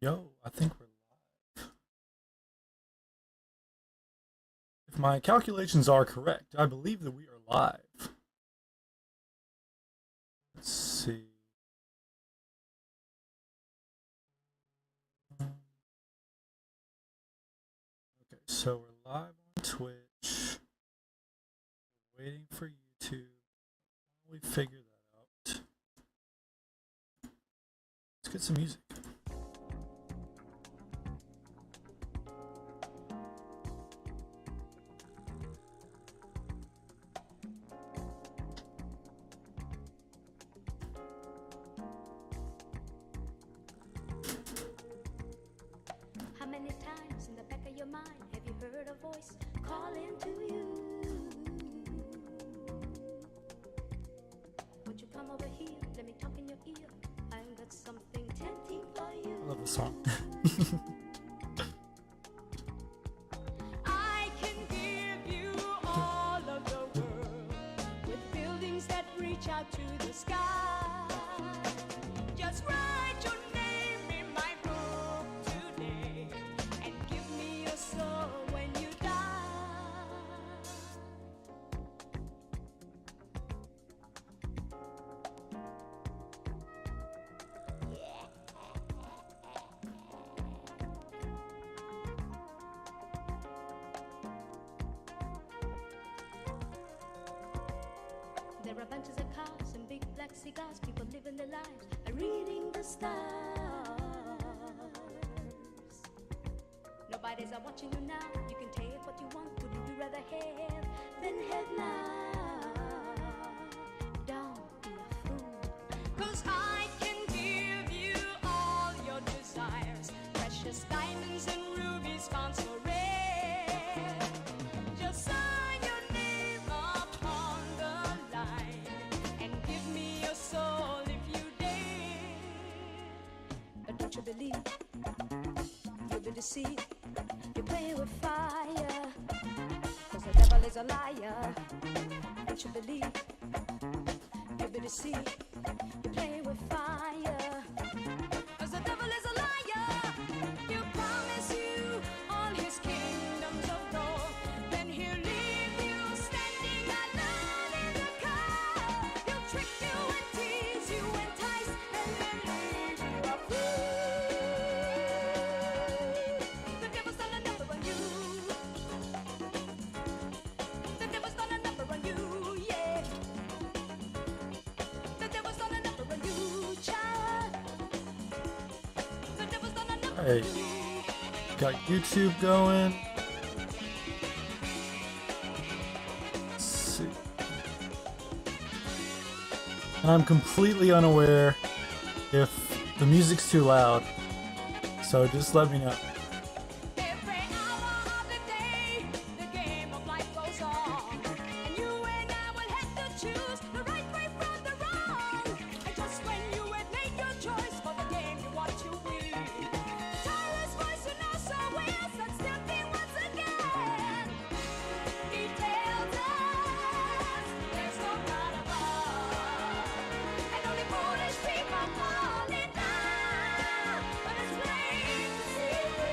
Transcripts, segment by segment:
Yo, I think we're live. If my calculations are correct, I believe that we are live. Let's see. Okay, so we're live on Twitch. Waiting for YouTube. While we figure that out, let's get some music. How many times in the back of your mind have you heard a voice calling to you? Won't you come over here? Let me talk in your ear. I've got something tempting for you. I love the song. I can give you all of the world with buildings that reach out to the sky. Just write your name in my book today and give me your soul when you die. There are bunches of cars and big black cigars. People living their lives by reading the stars. Nobody's watching you now. You can take what you want. Would you rather have than have now? Don't be a fool. 'Cause I can give you all your desires. Precious diamonds and rubies found so rare. Just sign your name upon the line and give me your soul if you dare. But don't you believe you'll be deceived? You play with fire, 'cause the devil is a liar. Don't you believe you'll be deceived? You play with fire, 'cause the devil is a liar. You promise you all his kingdoms of gold, then he'll leave you standing alone in the cold. He'll trick you and tease you, entice, and then leave you a fool. The devil's done a number on you. The devil's done a number on you, yeah. The devil's done a number on you, child. The devil's done a number Hey, on you. got YouTube going. Let's see. And I'm completely unaware if the music's too loud, so just let me know. Every hour of the day, the game of life goes on. And you and I will have to choose the right way from the wrong. And just when you had made your choice for the game you want to win, the tireless voice you know so well starts tempting once again. He tells us there's no God above, and only foolish people fall in love. But it's plain to see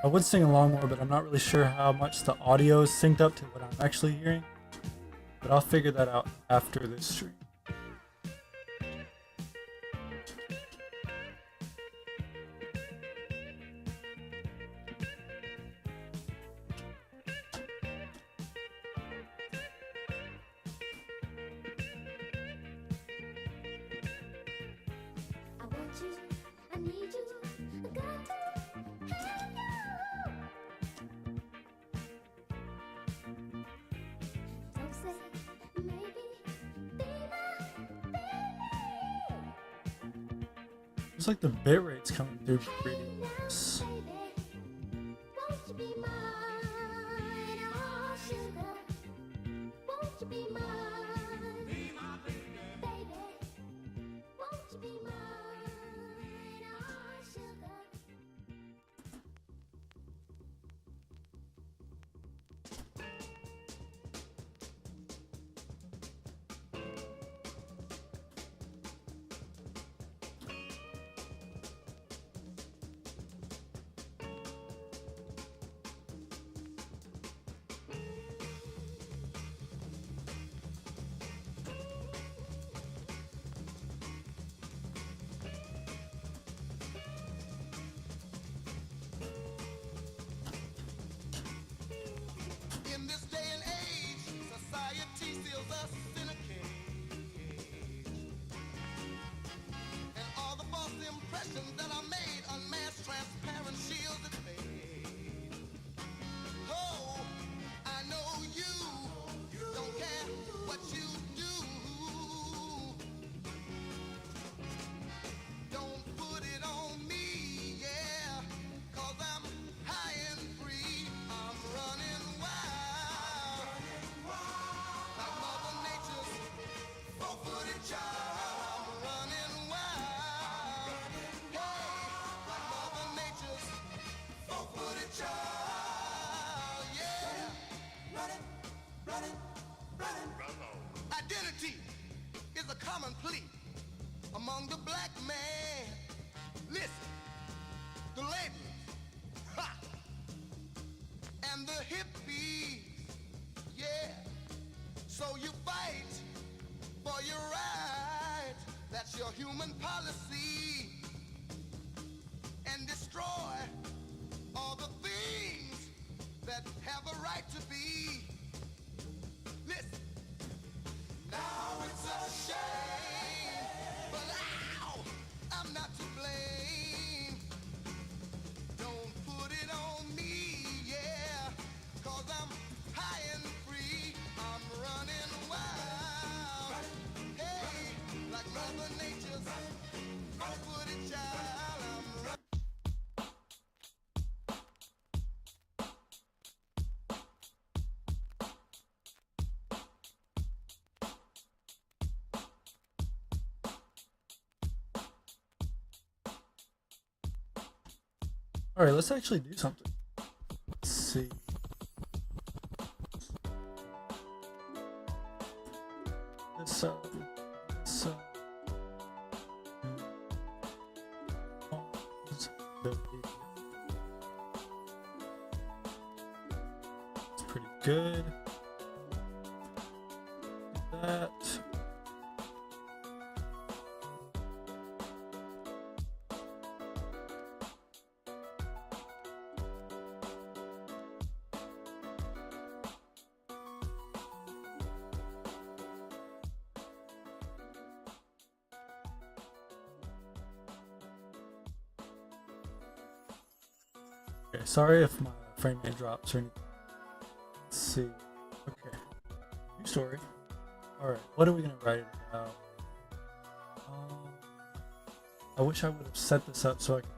I would sing along more, but I'm not really sure how much the audio is synced up to what I'm actually hearing. But I'll figure that out after this stream. I want you, I need you, I got to have you. Don't say maybe, be my baby. Looks like the bit rate's coming through pretty nice. Baby, won't you be mine, oh sugar? Won't you be mine? Be my baby. Won't you be mine, oh sugar? In this day and age, society seals us in a cage. And all the false impressions that are made, unmasked, transparent, shielded, fade. Oh, I know you don't care what you do. Don't put it on me, yeah, 'cause I'm high and free. I'm running wild, like Mother Nature's four-footed child. I'm running wild, hey, like Mother Nature's four-footed child, yeah. Running, running, running. Identity is a common plea among the black man. Listen, the ladies, ha, and the hippies, yeah. So you fight for your right, that's your human policy, and destroy all the things that have a right to be. Listen, now it's a shame, but ow, I'm not to blame. Don't put it on me, yeah, 'cause I'm high and free. I'm running wild, hey, like Mother Nature's four-footed child. I'm running. All right, let's actually do something. Let's see. This it's pretty good. Do that. Okay, sorry if my frame rate drops or anything. Let's see. Okay. New story. Alright, what are we gonna write about? I wish I would have set this up so I could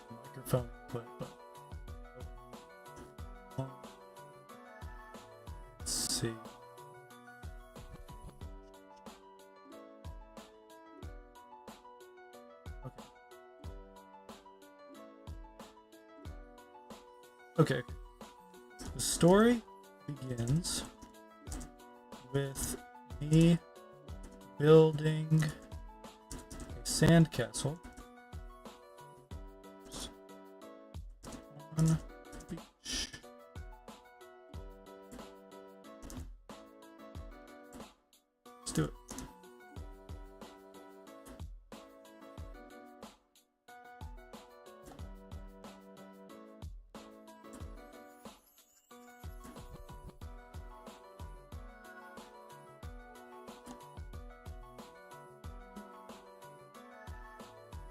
do microphone input, but let's see. Okay. The story begins with me building a sandcastle on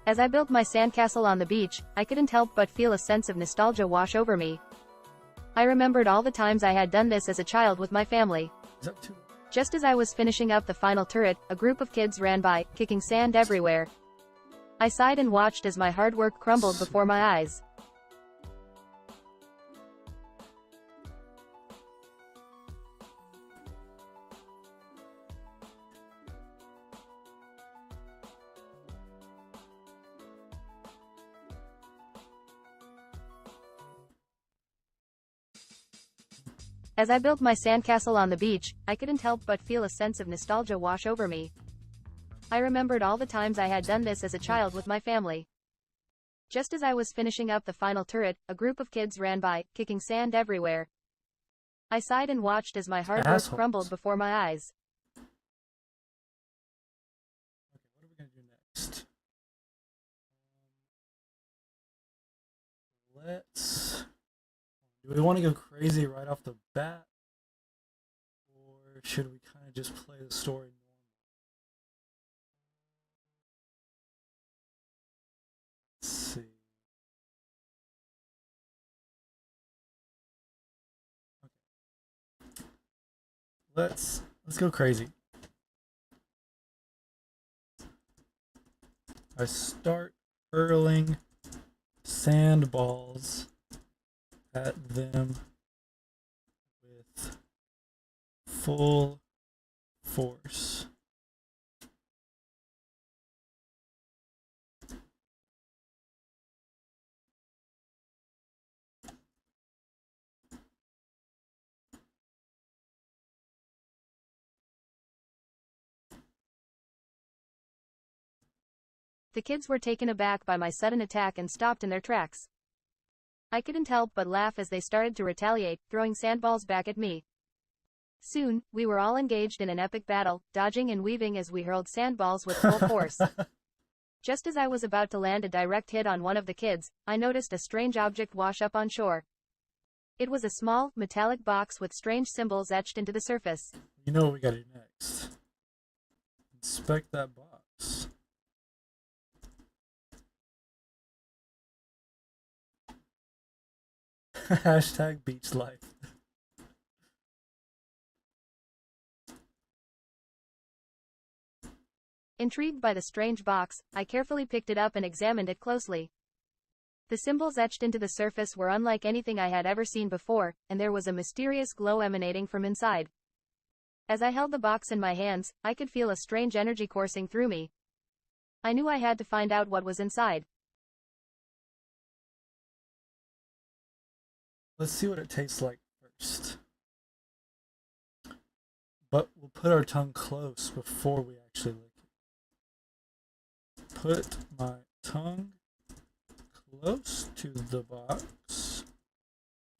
As I built my sandcastle on the beach, I couldn't help but feel a sense of nostalgia wash over me. I remembered all the times I had done this as a child with my family. Is that too? Just as I was finishing up the final turret, a group of kids ran by, kicking sand everywhere. I sighed and watched as my hard work crumbled before my eyes. As I built my sandcastle on the beach, I couldn't help but feel a sense of nostalgia wash over me. I remembered all the times I had done this as a child with my family. Just as I was finishing up the final turret, a group of kids ran by, kicking sand everywhere. I sighed and watched as my hard work Assholes. crumbled before my eyes. Okay, what are we gonna do next? Let's. Do we want to go crazy right off the bat, or should we kind of just play the story normal? Let's see. Okay. Let's go crazy. I start hurling sandballs at them with full force. The kids were taken aback by my sudden attack and stopped in their tracks. I couldn't help but laugh as they started to retaliate, throwing sandballs back at me. Soon, we were all engaged in an epic battle, dodging and weaving as we hurled sandballs with full force. Just as I was about to land a direct hit on one of the kids, I noticed a strange object wash up on shore. It was a small, metallic box with strange symbols etched into the surface. You know what we gotta do next. Inspect that box. Hashtag beach life. Intrigued by the strange box, I carefully picked it up and examined it closely. The symbols etched into the surface were unlike anything I had ever seen before, and there was a mysterious glow emanating from inside. As I held the box in my hands, I could feel a strange energy coursing through me. I knew I had to find out what was inside. Let's see what it tastes like first. But we'll put our tongue close before we actually lick it. Put my tongue close to the box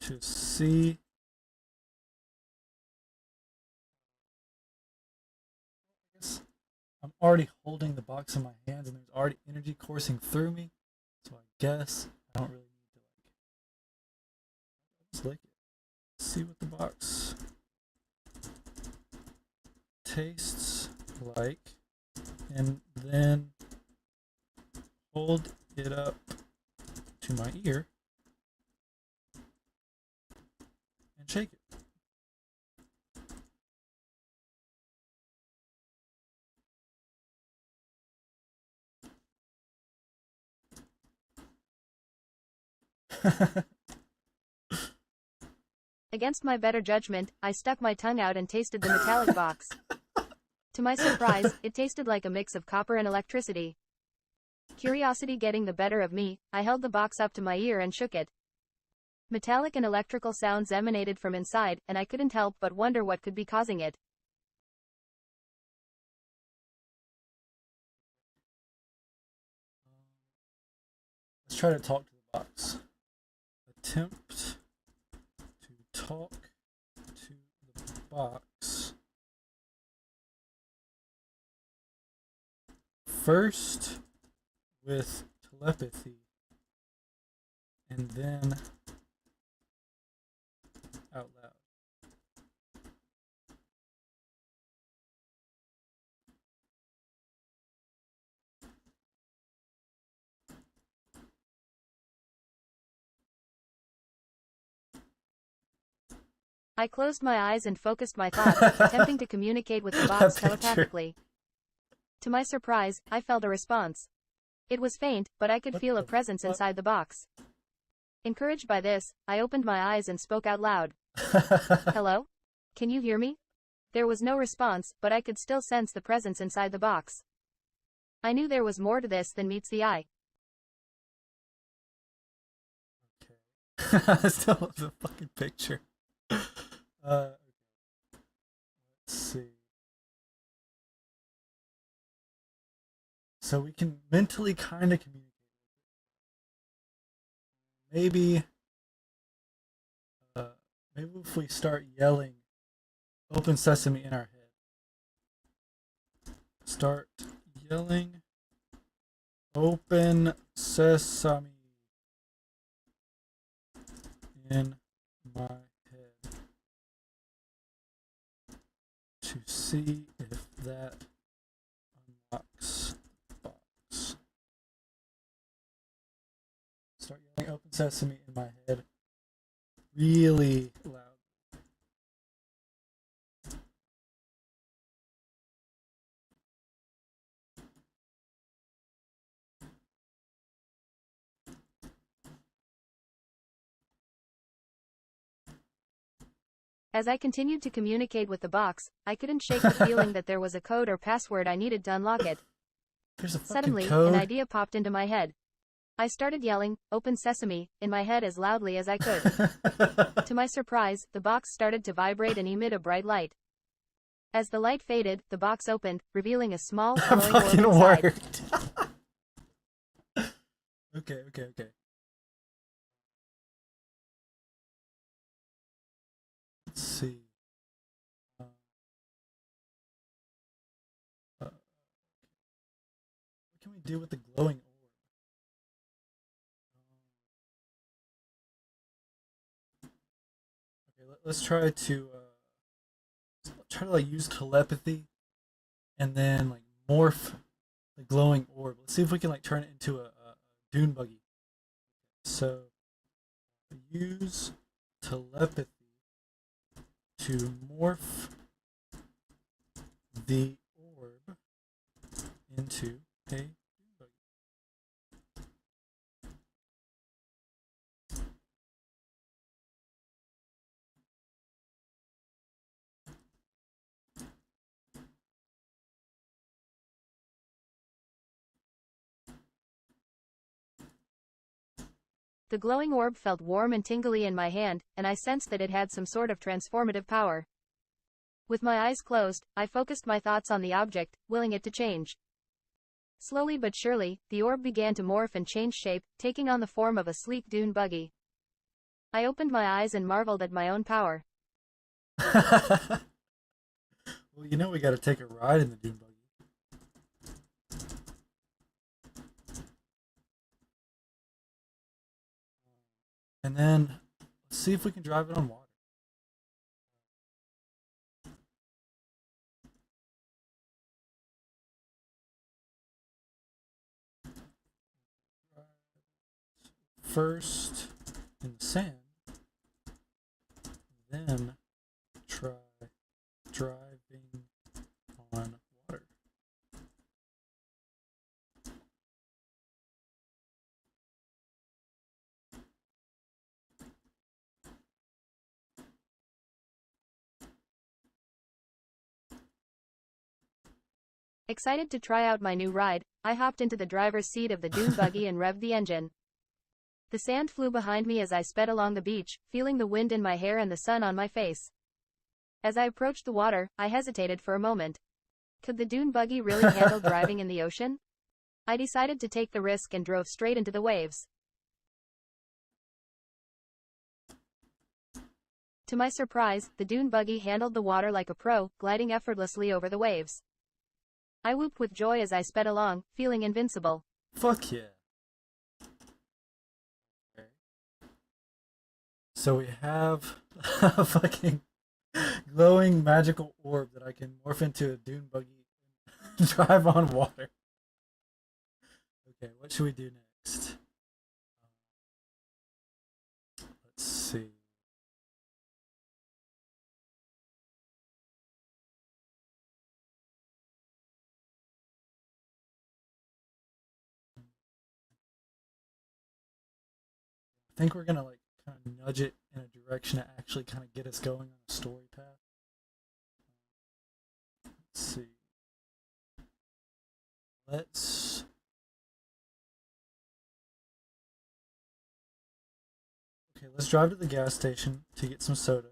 to see. I guess I'm already holding the box in my hands and there's already energy coursing through me. So I guess I don't really need to just lick it. See what the box tastes like, and then hold it up to my ear and shake it. Against my better judgment, I stuck my tongue out and tasted the metallic box. To my surprise, it tasted like a mix of copper and electricity. Curiosity getting the better of me, I held the box up to my ear and shook it. Metallic and electrical sounds emanated from inside, and I couldn't help but wonder what could be causing it. Let's try to talk to the box. Attempt to talk to the box. First with telepathy, and then out loud. I closed my eyes and focused my thoughts, attempting to communicate with the That box picture. telepathically. To my surprise, I felt a response. It was faint, but I could What feel a the presence fuck? inside the box. Encouraged by this, I opened my eyes and spoke out loud. Hello? Can you hear me? There was no response, but I could still sense the presence inside the box. I knew there was more to this than meets the eye. Okay. I still love the fucking picture. Let's see. So we can mentally kind of communicate. Maybe, maybe if we start yelling "Open Sesame" in our head. Start yelling "Open Sesame" in my head to see if that unlocks the box. Start yelling "Open Sesame" in my head really loud. As I continued to communicate with the box, I couldn't shake the feeling that there was a code or password I needed to unlock it. There's a fucking Suddenly, code. an idea popped into my head. I started yelling, "Open Sesame," in my head as loudly as I could. To my surprise, the box started to vibrate and emit a bright light. As the light faded, the box opened, revealing a small, That glowing orb fucking inside. worked. Okay. Let's see. What can we do with the glowing orb? Okay, let's try to like use telepathy and then like morph the glowing orb. Let's see if we can like turn it into a dune buggy. So use telepathy to morph the orb into a dune buggy. The glowing orb felt warm and tingly in my hand, and I sensed that it had some sort of transformative power. With my eyes closed, I focused my thoughts on the object, willing it to change. Slowly but surely, the orb began to morph and change shape, taking on the form of a sleek dune buggy. I opened my eyes and marveled at my own power. Well, you know we got to take a ride in the dune buggy. And then let's see if we can drive it on water. First in the sand, then try driving on water. Excited to try out my new ride, I hopped into the driver's seat of the dune buggy and revved the engine. The sand flew behind me as I sped along the beach, feeling the wind in my hair and the sun on my face. As I approached the water, I hesitated for a moment. Could the dune buggy really handle driving in the ocean? I decided to take the risk and drove straight into the waves. To my surprise, the dune buggy handled the water like a pro, gliding effortlessly over the waves. I whooped with joy as I sped along, feeling invincible. Fuck yeah. Okay. So we have a fucking glowing magical orb that I can morph into a dune buggy and drive on water. Okay, what should we do next? Let's see. think we're gonna like kind of nudge it in a direction to actually kind of get us going on a story path. Let's see. Let's let's drive to the gas station to get some soda.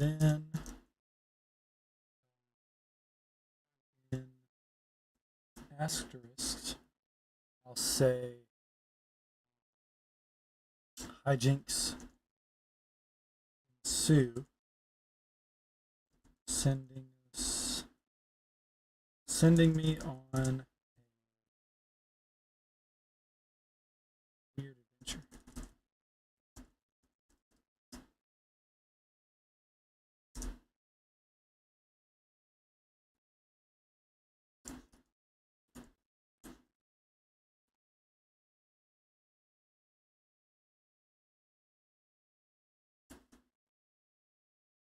And then in asterisk, I'll say hijinks ensue, sending me on a weird adventure.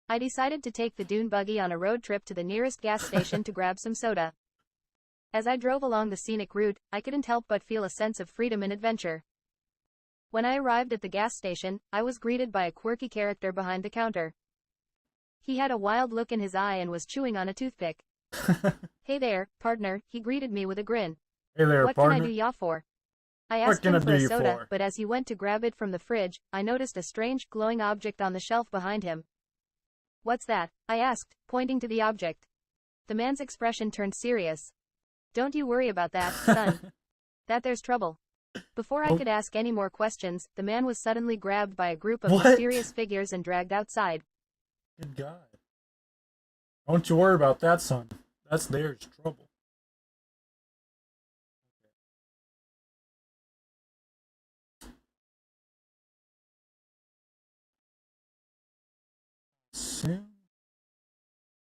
I decided to take the dune buggy on a road trip to the nearest gas station to grab some soda. As I drove along the scenic route, I couldn't help but feel a sense of freedom and adventure. When I arrived at the gas station, I was greeted by a quirky character behind the counter. He had a wild look in his eye and was chewing on a toothpick. "Hey there, partner," he greeted me with a grin. Hey there, "What partner. can I do ya for?" I What asked can him I for do a you soda, for? but as he went to grab it from the fridge, I noticed a strange, glowing object on the shelf behind him. "What's that?" I asked, pointing to the object. The man's expression turned serious. "Don't you worry about that, son. That there's trouble." Before I Oh. could ask any more questions, the man was suddenly grabbed by a group of What? mysterious figures and dragged outside. Good God. Don't you worry about that, son. That's there's trouble.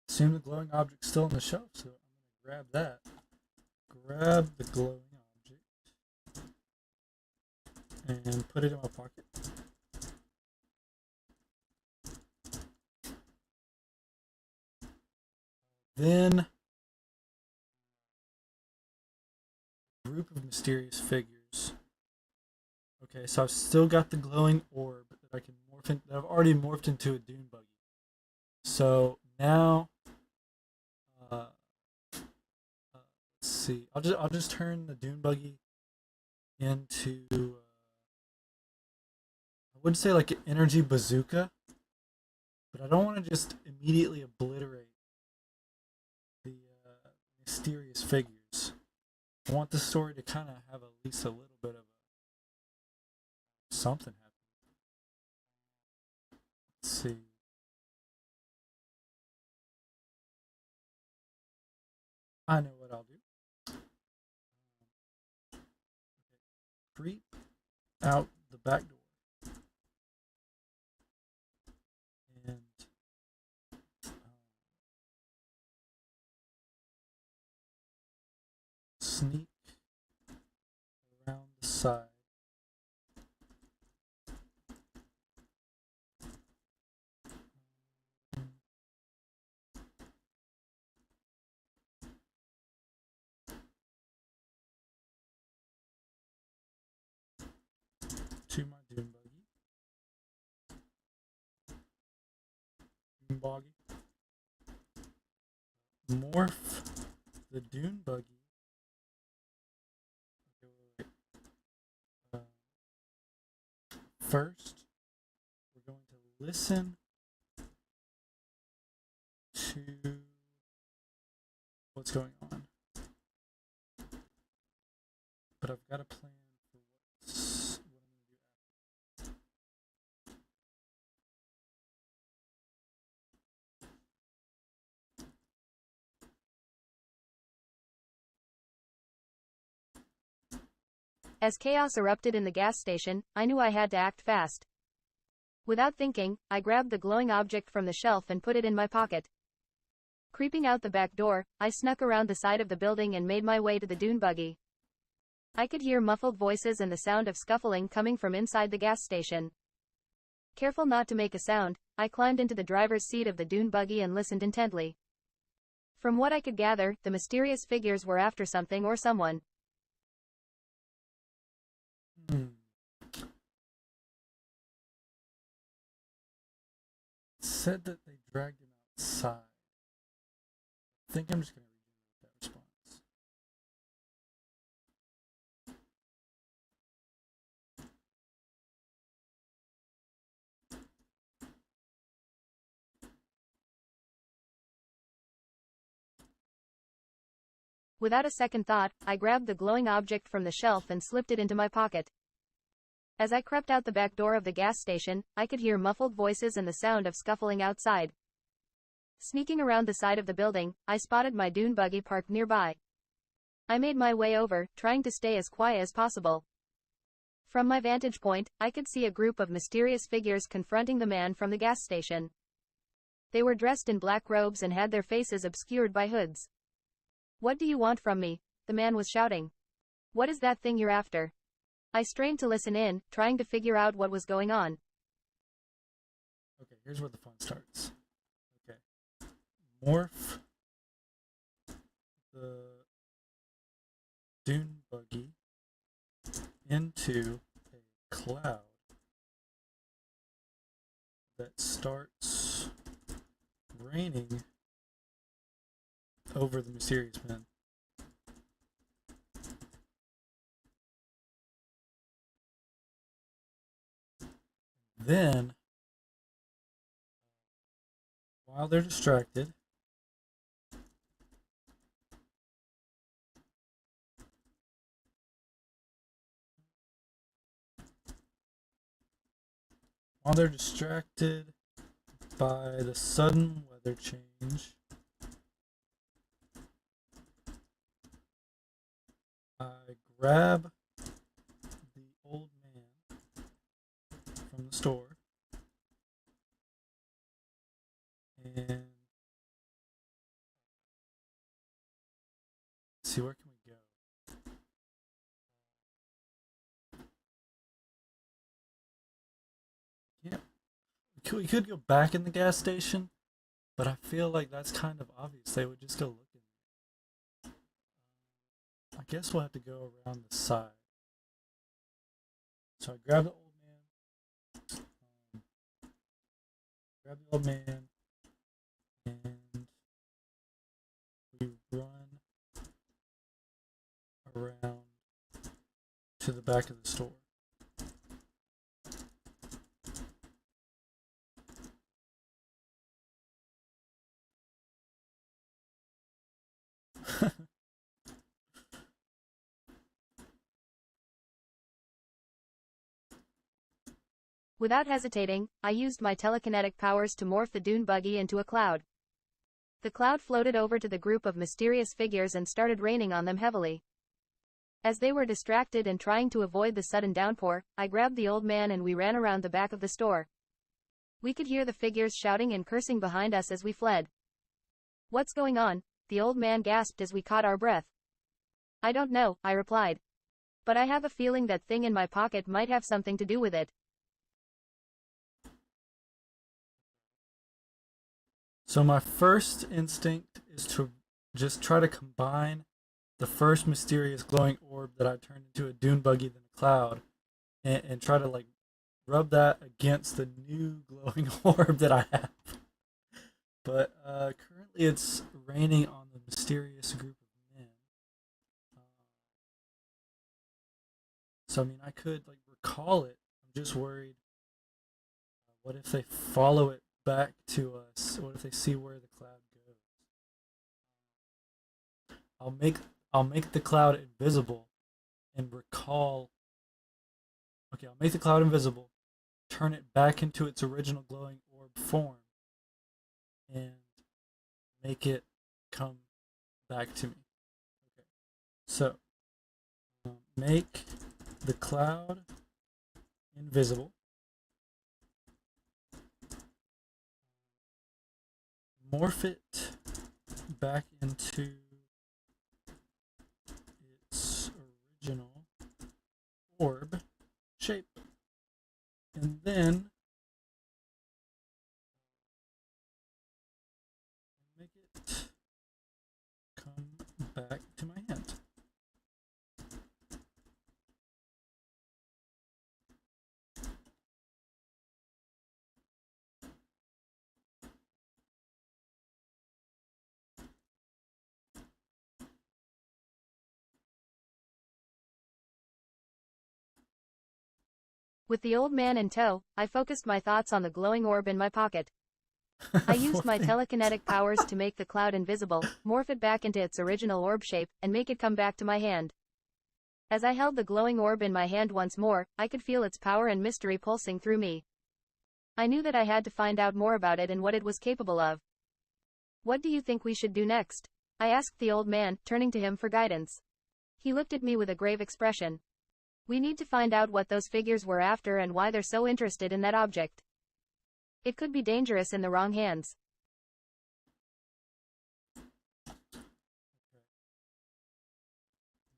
Assume the glowing object's still on the shelf, so I'm gonna grab that. Grab the glowing object and put it in my pocket. Then a group of mysterious figures. Okay, so I've still got the glowing orb that I can morph in, that I've already morphed into a dune buggy. So now, let's see. I'll just turn the dune buggy into I would say like an energy bazooka, but I don't want to just immediately obliterate the mysterious figures. I want the story to kind of have at least a little bit of something happen. Let's see. I know what I'll do. Creep out the back door. And sneak around the side. To my dune buggy. Dune buggy. Morph the dune buggy. Okay, wait. First, we're going to listen to what's going on. But I've got a plan for what I'm going to do As chaos erupted in the gas station, I knew I had to act fast. Without thinking, I grabbed the glowing object from the shelf and put it in my pocket. Creeping out the back door, I snuck around the side of the building and made my way to the dune buggy. I could hear muffled voices and the sound of scuffling coming from inside the gas station. Careful not to make a sound, I climbed into the driver's seat of the dune buggy and listened intently. From what I could gather, the mysterious figures were after something or someone. Hmm. It said that they dragged him outside. I think I'm just going to read that response. Without a second thought, I grabbed the glowing object from the shelf and slipped it into my pocket. As I crept out the back door of the gas station, I could hear muffled voices and the sound of scuffling outside. Sneaking around the side of the building, I spotted my dune buggy parked nearby. I made my way over, trying to stay as quiet as possible. From my vantage point, I could see a group of mysterious figures confronting the man from the gas station. They were dressed in black robes and had their faces obscured by hoods. "What do you want from me?" the man was shouting. "What is that thing you're after?" I strained to listen in, trying to figure out what was going on. Okay, here's where the fun starts. Okay. Morph the dune buggy into a cloud that starts raining over the mysterious men. Then, while they're distracted, by the sudden weather change, I grab the old man from the store and see, where can we go? Yeah, we could go back in the gas station, but I feel like that's kind of obvious. They would just go looking. I guess we'll have to go around the side. So I grab the old man, and we run around to the back of the store. Without hesitating, I used my telekinetic powers to morph the dune buggy into a cloud. The cloud floated over to the group of mysterious figures and started raining on them heavily. As they were distracted and trying to avoid the sudden downpour, I grabbed the old man and we ran around the back of the store. We could hear the figures shouting and cursing behind us as we fled. "What's going on?" the old man gasped as we caught our breath. "I don't know," I replied. "But I have a feeling that thing in my pocket might have something to do with it." So my first instinct is to just try to combine the first mysterious glowing orb that I turned into a dune buggy then a cloud, and try to like rub that against the new glowing orb that I have. But currently it's raining on the mysterious group of men. So I mean, I could like recall it. I'm just worried. What if they follow it back to us? What if they see where the cloud goes? I'll make the cloud invisible and recall. Okay, I'll make the cloud invisible, turn it back into its original glowing orb form, and make it come back to me. Okay, so make the cloud invisible. Morph it back into its original orb shape. And then make it With the old man in tow, I focused my thoughts on the glowing orb in my pocket. I used my What? telekinetic powers to make the cloud invisible, morph it back into its original orb shape, and make it come back to my hand. As I held the glowing orb in my hand once more, I could feel its power and mystery pulsing through me. I knew that I had to find out more about it and what it was capable of. What do you think we should do next? I asked the old man, turning to him for guidance. He looked at me with a grave expression. We need to find out what those figures were after and why they're so interested in that object. It could be dangerous in the wrong hands.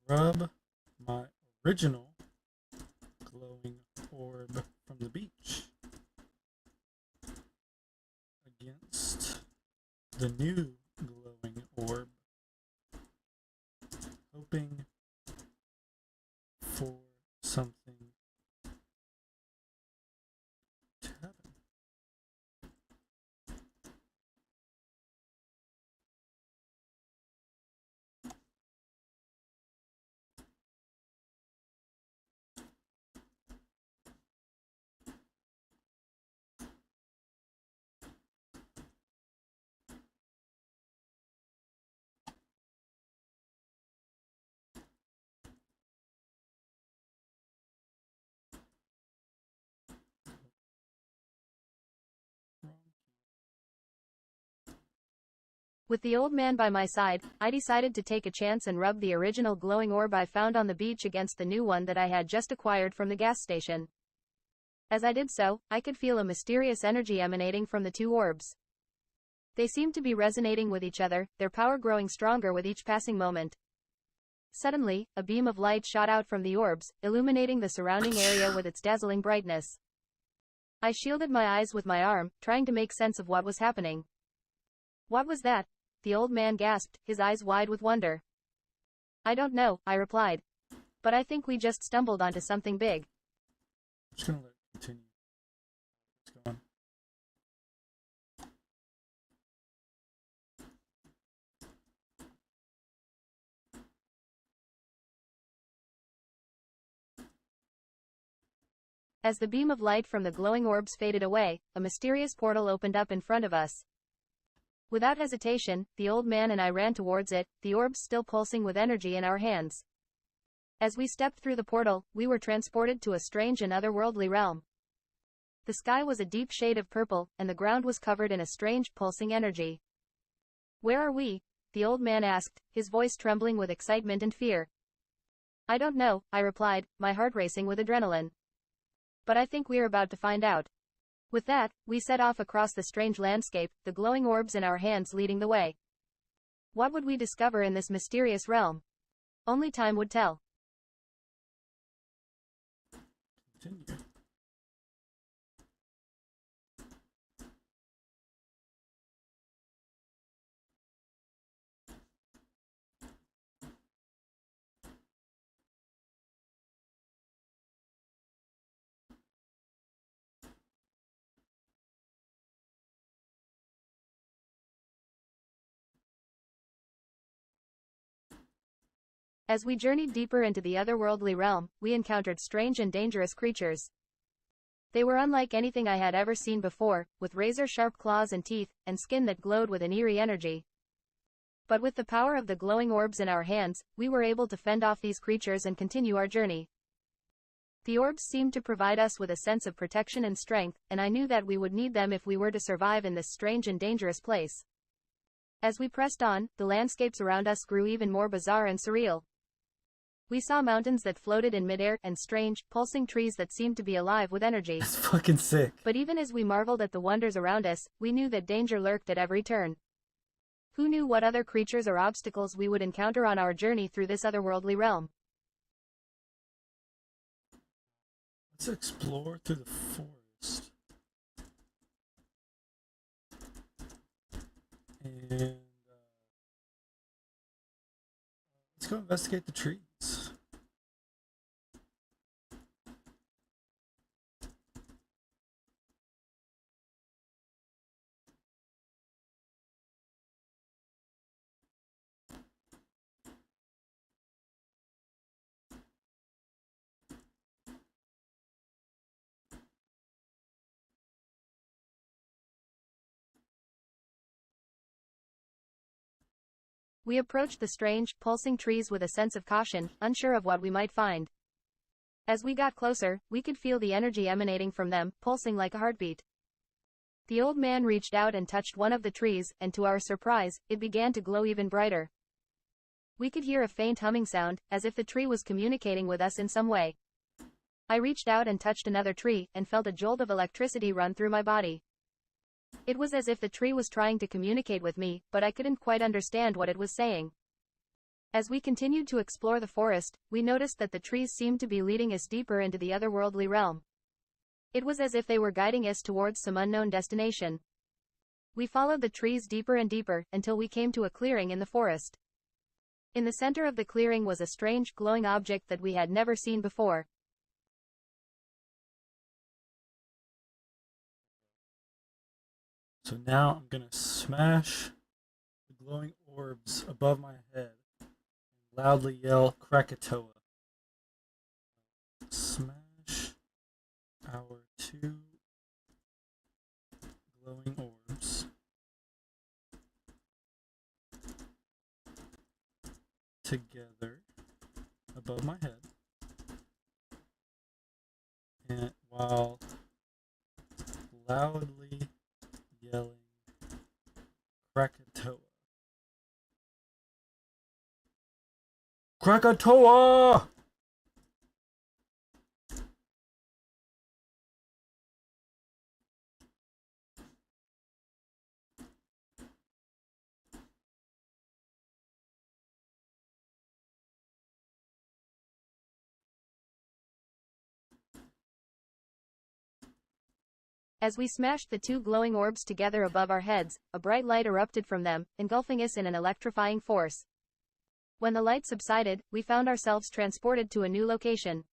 Rub my original glowing orb from the beach against the new glowing orb, hoping for something to happen. With the old man by my side, I decided to take a chance and rub the original glowing orb I found on the beach against the new one that I had just acquired from the gas station. As I did so, I could feel a mysterious energy emanating from the two orbs. They seemed to be resonating with each other, their power growing stronger with each passing moment. Suddenly, a beam of light shot out from the orbs, illuminating the surrounding area with its dazzling brightness. I shielded my eyes with my arm, trying to make sense of what was happening. What was that? The old man gasped, his eyes wide with wonder. I don't know, I replied. But I think we just stumbled onto something big. I'm just gonna let it continue. Let's go on. As the beam of light from the glowing orbs faded away, a mysterious portal opened up in front of us. Without hesitation, the old man and I ran towards it, the orbs still pulsing with energy in our hands. As we stepped through the portal, we were transported to a strange and otherworldly realm. The sky was a deep shade of purple, and the ground was covered in a strange, pulsing energy. Where are we? The old man asked, his voice trembling with excitement and fear. I don't know, I replied, my heart racing with adrenaline. But I think we're about to find out. With that, we set off across the strange landscape, the glowing orbs in our hands leading the way. What would we discover in this mysterious realm? Only time would tell. Continue. As we journeyed deeper into the otherworldly realm, we encountered strange and dangerous creatures. They were unlike anything I had ever seen before, with razor-sharp claws and teeth, and skin that glowed with an eerie energy. But with the power of the glowing orbs in our hands, we were able to fend off these creatures and continue our journey. The orbs seemed to provide us with a sense of protection and strength, and I knew that we would need them if we were to survive in this strange and dangerous place. As we pressed on, the landscapes around us grew even more bizarre and surreal. We saw mountains that floated in midair, and strange, pulsing trees that seemed to be alive with energy. That's fucking sick. But even as we marveled at the wonders around us, we knew that danger lurked at every turn. Who knew what other creatures or obstacles we would encounter on our journey through this otherworldly realm? Let's explore through the forest. And let's go investigate the trees. We approached the strange, pulsing trees with a sense of caution, unsure of what we might find. As we got closer, we could feel the energy emanating from them, pulsing like a heartbeat. The old man reached out and touched one of the trees, and to our surprise, it began to glow even brighter. We could hear a faint humming sound, as if the tree was communicating with us in some way. I reached out and touched another tree, and felt a jolt of electricity run through my body. It was as if the tree was trying to communicate with me, but I couldn't quite understand what it was saying. As we continued to explore the forest, we noticed that the trees seemed to be leading us deeper into the otherworldly realm. It was as if they were guiding us towards some unknown destination. We followed the trees deeper and deeper, until we came to a clearing in the forest. In the center of the clearing was a strange, glowing object that we had never seen before. So now I'm gonna smash the glowing orbs above my head and loudly yell Krakatoa. Smash our two glowing orbs together above my head, and while loudly yelling Krakatoa. Krakatoa! As we smashed the two glowing orbs together above our heads, a bright light erupted from them, engulfing us in an electrifying force. When the light subsided, we found ourselves transported to a new location.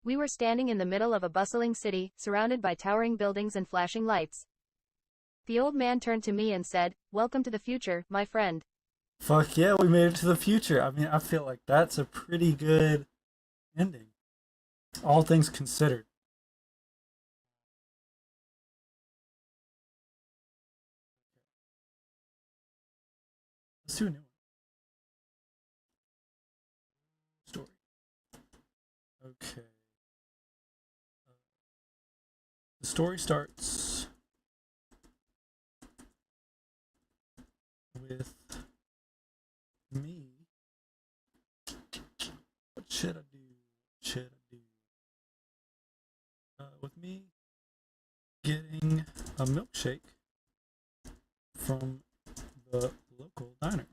We were standing in the middle of a bustling city, surrounded by towering buildings and flashing lights. The old man turned to me and said, "Welcome to the future, my friend." Fuck yeah, we made it to the future. I mean, I feel like that's a pretty good ending. All things considered. Let's do a new one. Story. Okay. The story starts with me. What should I do? What should I do? With me getting a milkshake from the local diner.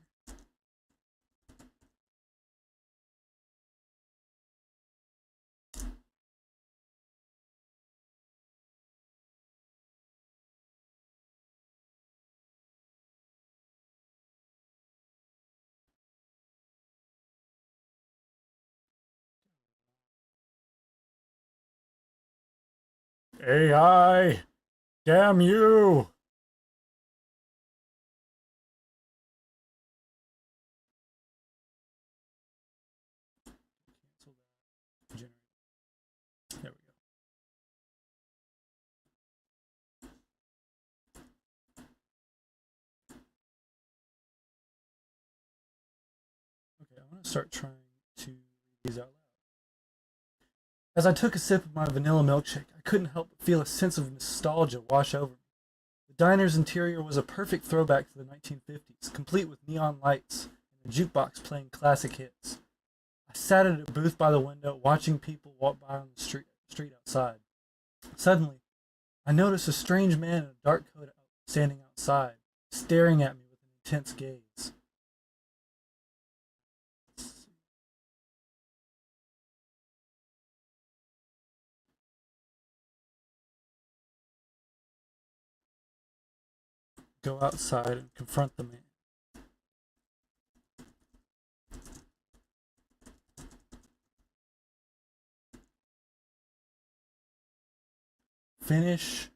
AI, damn you! Cancel that. Generate. There we go. Okay, I want to start trying to read these out loud. As I took a sip of my vanilla milkshake, I couldn't help but feel a sense of nostalgia wash over me. The diner's interior was a perfect throwback to the 1950s, complete with neon lights and a jukebox playing classic hits. I sat at a booth by the window, watching people walk by on the street outside. Suddenly, I noticed a strange man in a dark coat standing outside, staring at me with an intense gaze. Go outside and confront the man. Finish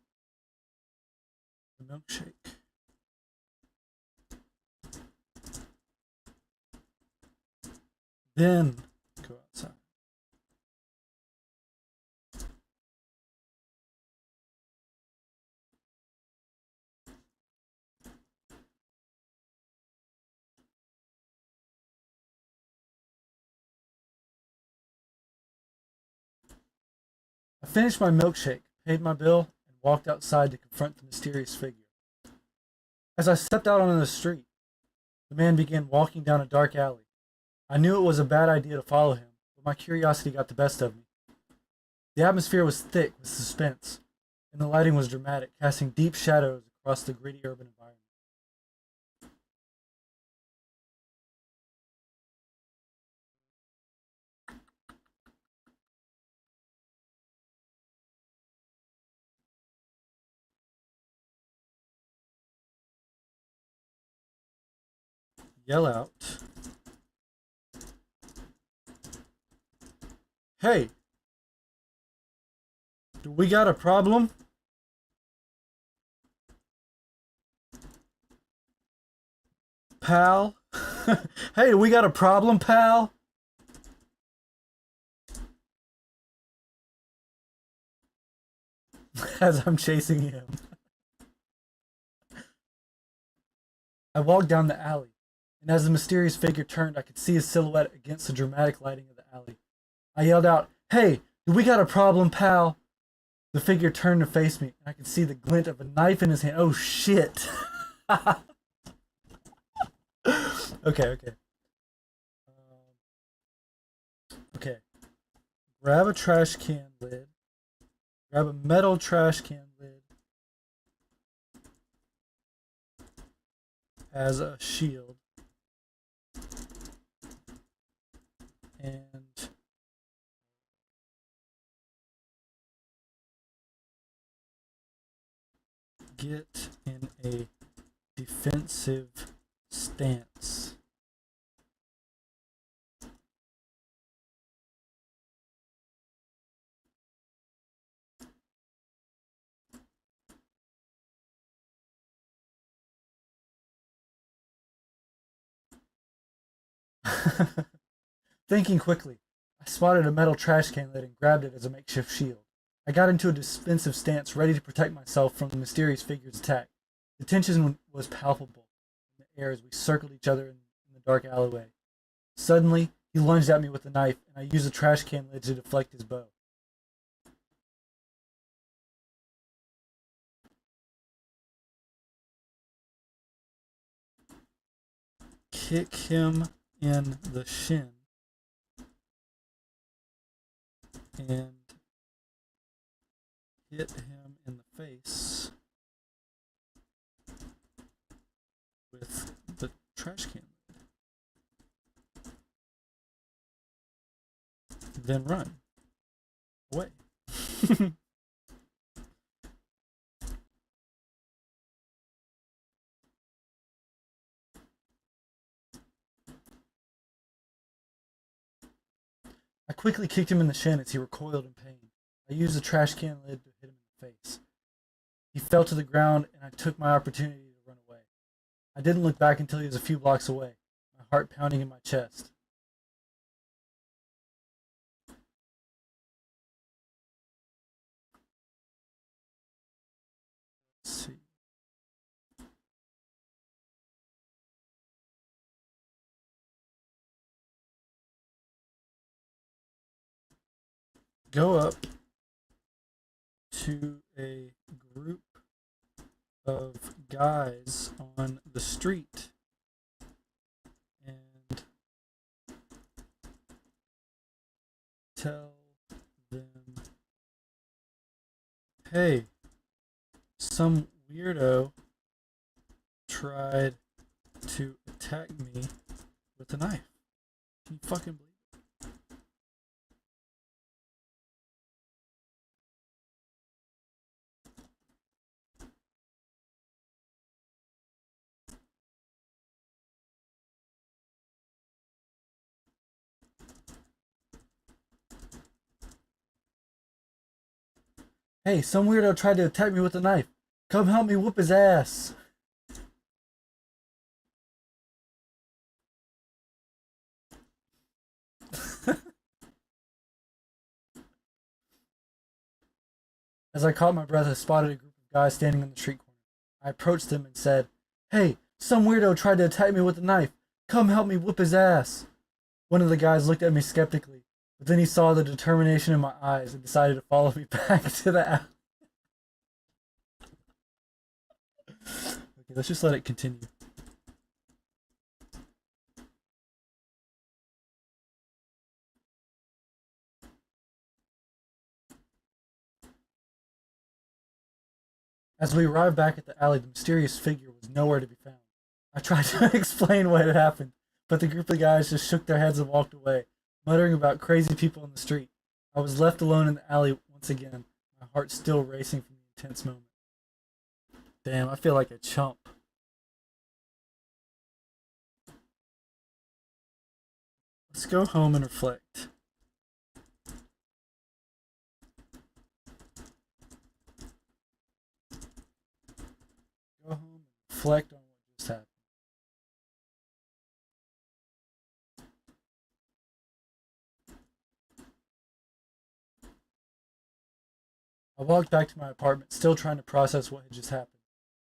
the milkshake. Then go outside. finished my milkshake, paid my bill, and walked outside to confront the mysterious figure. As I stepped out onto the street, the man began walking down a dark alley. I knew it was a bad idea to follow him, but my curiosity got the best of me. The atmosphere was thick with suspense, and the lighting was dramatic, casting deep shadows across the gritty urban environment. Yell out, "Hey, do we got a problem?" Pal? Hey, do we got a problem, pal? As I'm chasing him. I walked down the alley, and as the mysterious figure turned, I could see his silhouette against the dramatic lighting of the alley. I yelled out, "Hey, do we got a problem, pal?" The figure turned to face me, and I could see the glint of a knife in his hand. Oh, shit. Okay. Okay. Grab a trash can lid. Grab a metal trash can lid as a shield. And get in a defensive stance. Thinking quickly, I spotted a metal trash can lid and grabbed it as a makeshift shield. I got into a defensive stance, ready to protect myself from the mysterious figure's attack. The tension was palpable in the air as we circled each other in the dark alleyway. Suddenly, he lunged at me with a knife, and I used the trash can lid to deflect his bow. Kick him in the shin and hit him in the face with the trash can lid. Then run away. I quickly kicked him in the shin as he recoiled in pain. I used the trash can lid to hit him in the face. He fell to the ground, and I took my opportunity to run away. I didn't look back until he was a few blocks away, my heart pounding in my chest. Let's see. Go up to a group of guys on the street and tell them, "Hey, some weirdo tried to attack me with a knife." Can you fucking believe it? "Hey, some weirdo tried to attack me with a knife. Come help me whoop his ass." As I caught my breath, I spotted a group of guys standing on the street corner. I approached them and said, "Hey, some weirdo tried to attack me with a knife. Come help me whoop his ass." One of the guys looked at me skeptically. But then he saw the determination in my eyes and decided to follow me back to the alley. Okay, let's just let it continue. As we arrived back at the alley, the mysterious figure was nowhere to be found. I tried to explain what had happened, but the group of guys just shook their heads and walked away, muttering about crazy people in the street. I was left alone in the alley once again, my heart still racing from the intense moment. Damn, I feel like a chump. Let's go home and reflect. Go home and reflect on what just happened. I walked back to my apartment, still trying to process what had just happened.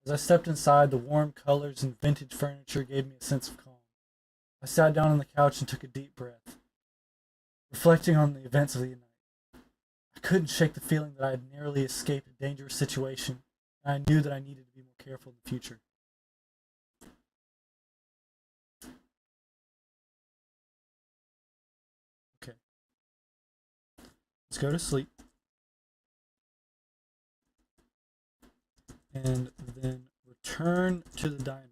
As I stepped inside, the warm colors and vintage furniture gave me a sense of calm. I sat down on the couch and took a deep breath, reflecting on the events of the night. I couldn't shake the feeling that I had narrowly escaped a dangerous situation, and I knew that I needed to be more careful in the future. Okay. Let's go to sleep. And then return to the diner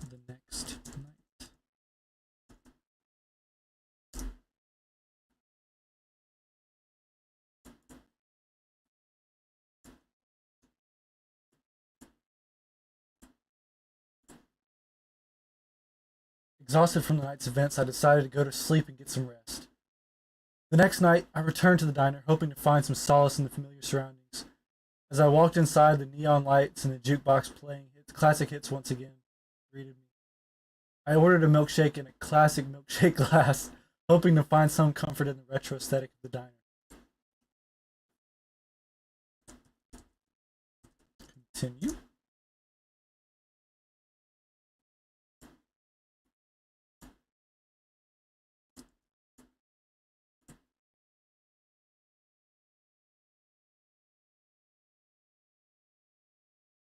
the next night. Exhausted from the night's events, I decided to go to sleep and get some rest. The next night, I returned to the diner, hoping to find some solace in the familiar surroundings. As I walked inside, the neon lights and the jukebox playing classic hits once again greeted me. I ordered a milkshake in a classic milkshake glass, hoping to find some comfort in the retro aesthetic of the diner. Continue.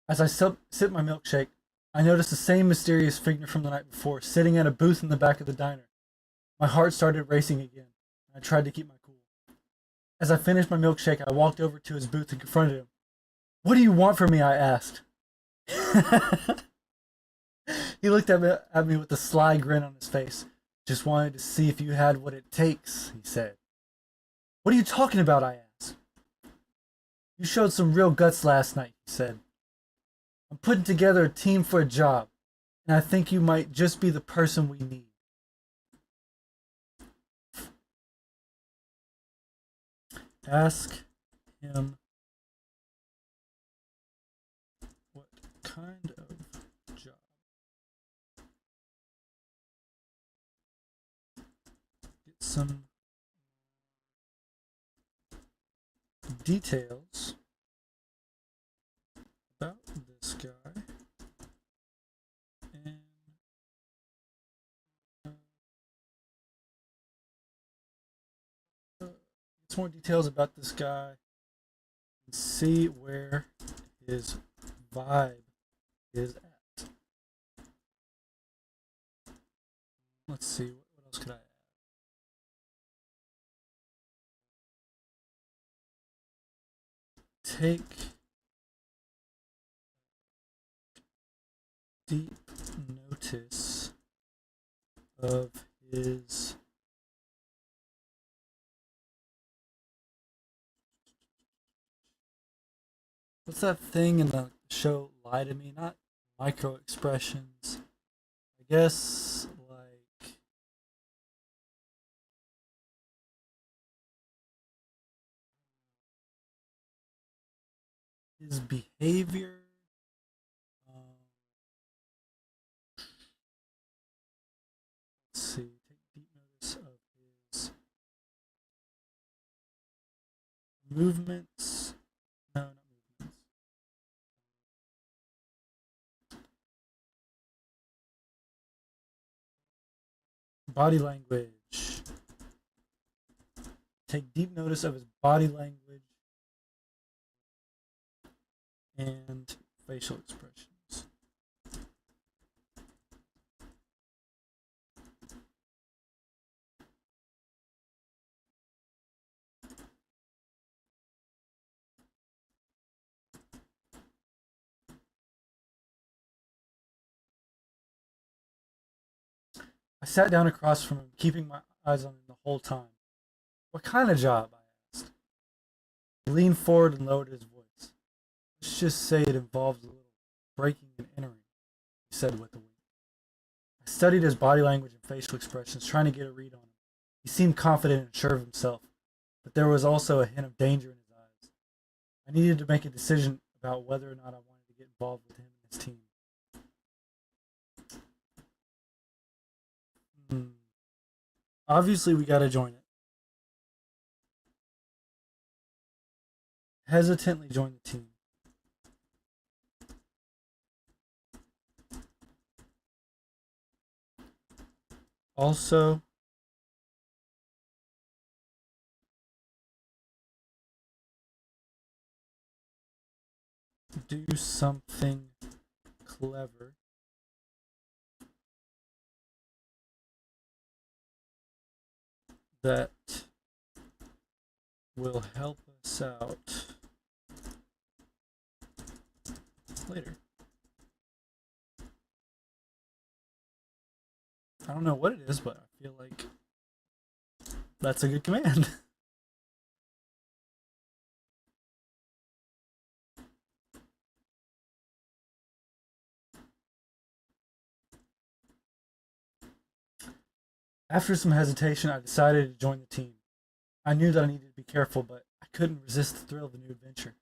As I sip my milkshake, I noticed the same mysterious figure from the night before, sitting at a booth in the back of the diner. My heart started racing again, and I tried to keep my cool. As I finished my milkshake, I walked over to his booth and confronted him. "What do you want from me?" I asked. He looked at me with a sly grin on his face. "Just wanted to see if you had what it takes," he said. "What are you talking about?" I asked. "You showed some real guts last night," he said. "I'm putting together a team for a job, and I think you might just be the person we need." Ask him what kind of job. Get some details about this guy and get some more details about this guy and see where his vibe is at. Let's see, what else could I add? Take deep notice of his what's that thing in the show Lie to Me? Not micro expressions. I guess like his behavior. Let's see. Take deep notice of his movements. No, not movements. Body language. take deep notice of his body language and facial expressions. I sat down across from him, keeping my eyes on him the whole time. "What kind of job?" I asked. He leaned forward and lowered his voice. "Let's just say it involves a little breaking and entering," he said with a wink. I studied his body language and facial expressions, trying to get a read on him. He seemed confident and sure of himself, but there was also a hint of danger in his eyes. I needed to make a decision about whether or not I wanted to get involved with him and his team. Obviously, we gotta join it. Hesitantly joined the team. Also, do something clever that will help us out later. I don't know what it is, but I feel like that's a good command. After some hesitation, I decided to join the team. I knew that I needed to be careful, but I couldn't resist the thrill of the new adventure.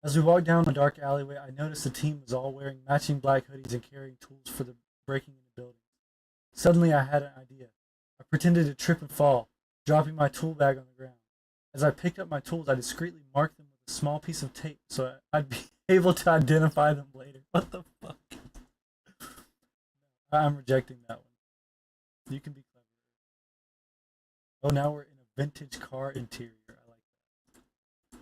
As we walked down a dark alleyway, I noticed the team was all wearing matching black hoodies and carrying tools for the breaking into buildings. Suddenly, I had an idea. I pretended to trip and fall, dropping my tool bag on the ground. As I picked up my tools, I discreetly marked them with a small piece of tape so I'd be able to identify them later. What the fuck? I'm rejecting that one. You can be clever. Oh, now we're in a vintage car interior. I like that.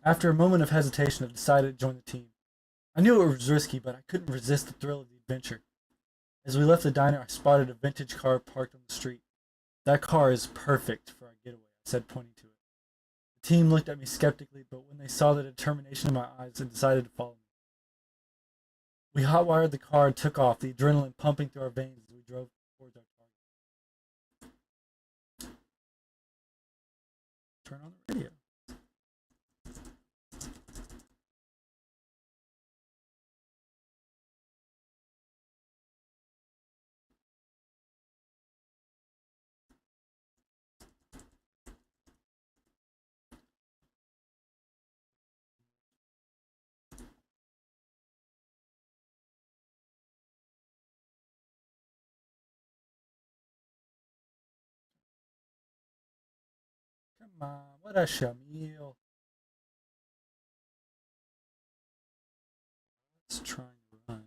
After a moment of hesitation, I decided to join the team. I knew it was risky, but I couldn't resist the thrill of the adventure. As we left the diner, I spotted a vintage car parked on the street. "That car is perfect for our getaway," I said, pointing to it. The team looked at me skeptically, but when they saw the determination in my eyes, they decided to follow me. We hotwired the car and took off, the adrenaline pumping through our veins as we drove towards our target. Turn on the radio. Come on, what a Shamil. Let's try and run.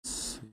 Let's see.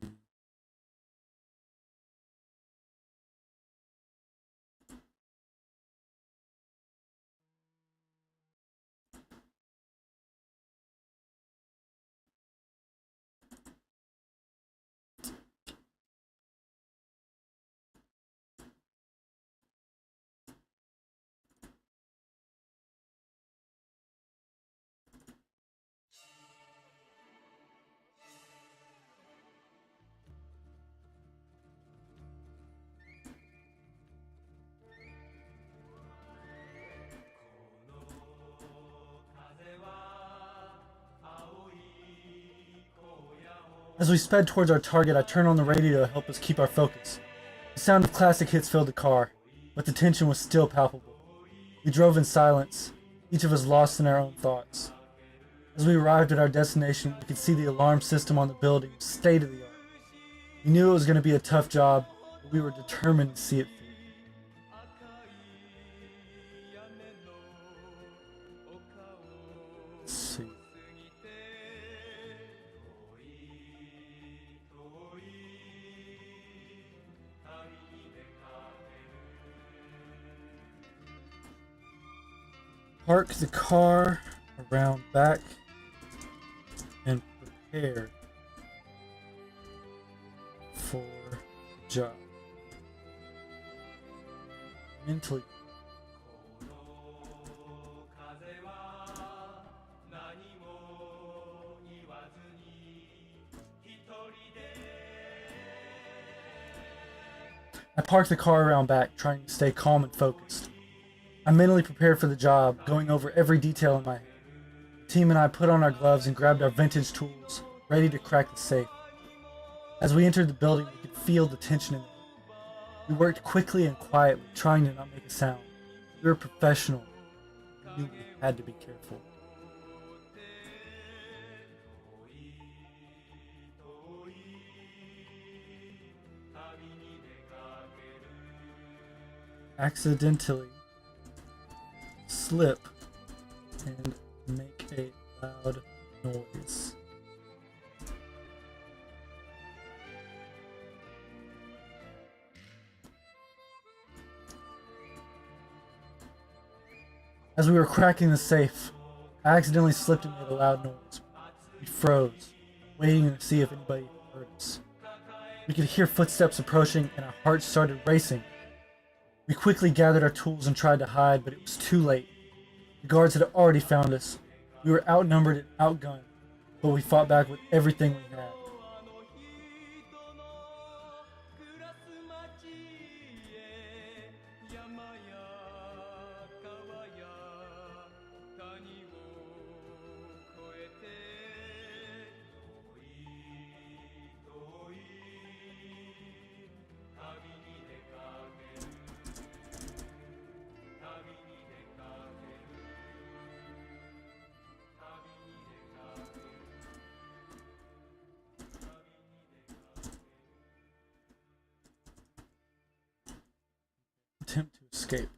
As we sped towards our target, I turned on the radio to help us keep our focus. The sound of classic hits filled the car, but the tension was still palpable. We drove in silence, each of us lost in our own thoughts. As we arrived at our destination, we could see the alarm system on the building was state of the art. We knew it was going to be a tough job, but we were determined to see it through. Let's see. Park the car around back and prepare for the job. Mentally. I parked the car around back, trying to stay calm and focused. I mentally prepared for the job, going over every detail in my head. The team and I put on our gloves and grabbed our vintage tools, ready to crack the safe. As we entered the building, we could feel the tension in the air. We worked quickly and quietly, trying to not make a sound. We were professional. We knew we had to be careful. Accidentally slip and make a loud noise. As we were cracking the safe, I accidentally slipped and made a loud noise. We froze, waiting to see if anybody heard us. We could hear footsteps approaching and our hearts started racing. We quickly gathered our tools and tried to hide, but it was too late. The guards had already found us. We were outnumbered and outgunned, but we fought back with everything we had. Attempt to escape.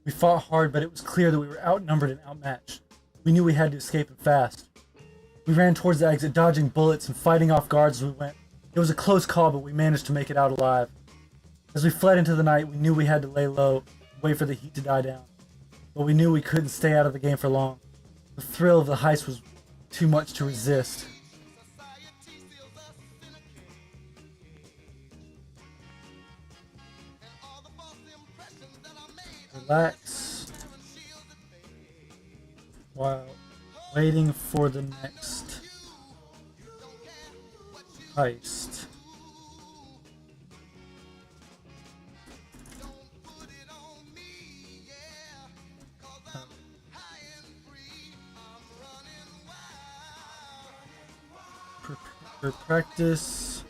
We fought hard, but it was clear that we were outnumbered and outmatched. We knew we had to escape and fast. We ran towards the exit, dodging bullets and fighting off guards as we went. It was a close call, but we managed to make it out alive. As we fled into the night, we knew we had to lay low and wait for the heat to die down. But we knew we couldn't stay out of the game for long. The thrill of the heist was too much to resist. Relax while waiting for the next heist. For practice.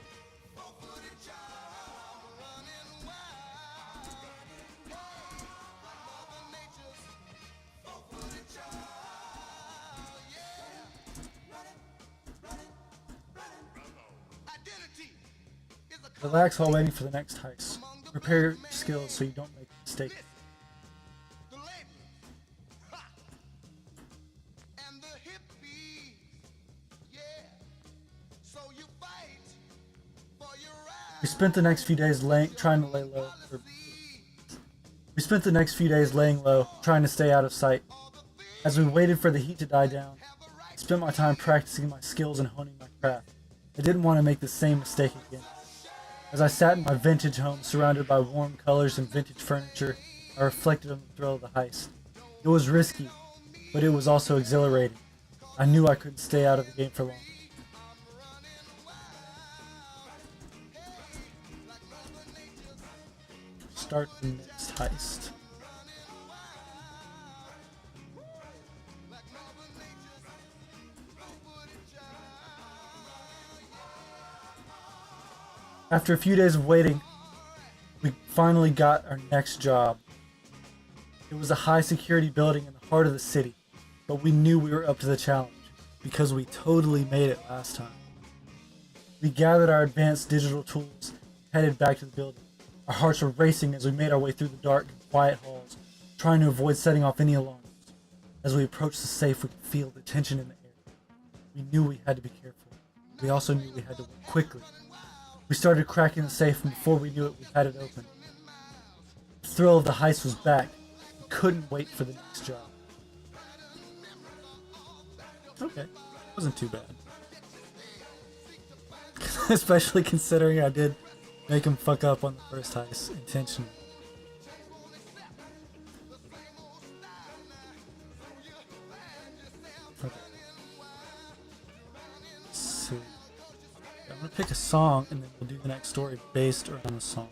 Relax while waiting for the next heist. Prepare your skills so you don't make a mistake. We spent the next few days laying low, trying to stay out of sight. As we waited for the heat to die down, I spent my time practicing my skills and honing my craft. I didn't want to make the same mistake again. As I sat in my vintage home surrounded by warm colors and vintage furniture, I reflected on the thrill of the heist. It was risky, but it was also exhilarating. I knew I couldn't stay out of the game for long. Start the next heist. After a few days of waiting, we finally got our next job. It was a high security building in the heart of the city. but we knew we were up to the challenge because we totally made it last time. We gathered our advanced digital tools, headed back to the building. Our hearts were racing as we made our way through the dark and quiet halls, trying to avoid setting off any alarms. As we approached the safe, we could feel the tension in the air. We knew we had to be careful. We also knew we had to work quickly. We started cracking the safe, and before we knew it, we had it open. The thrill of the heist was back. We couldn't wait for the next job. Okay, wasn't too bad. Especially considering I did make him fuck up on the first heist intentionally. Okay. Let's see. I'm gonna pick a song and then we'll do the next story based around the song.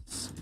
Let's see.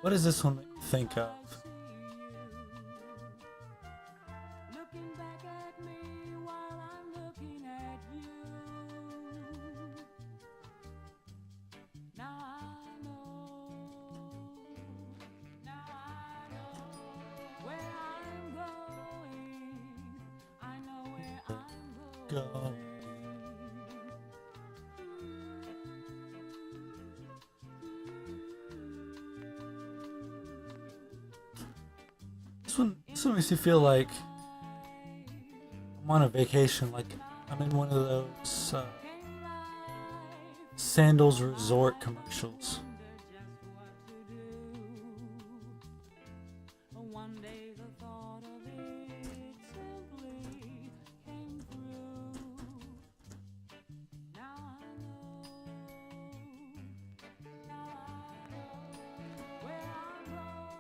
What does this one make me think of? Looking back at me while I'm looking at you. Now I know where I'm going. I know where I'm going. Go. This one makes me feel like I'm on a vacation, like I'm in one of those Sandals Resort commercials. One day the thought of it simply came through. Now I know where I'm going.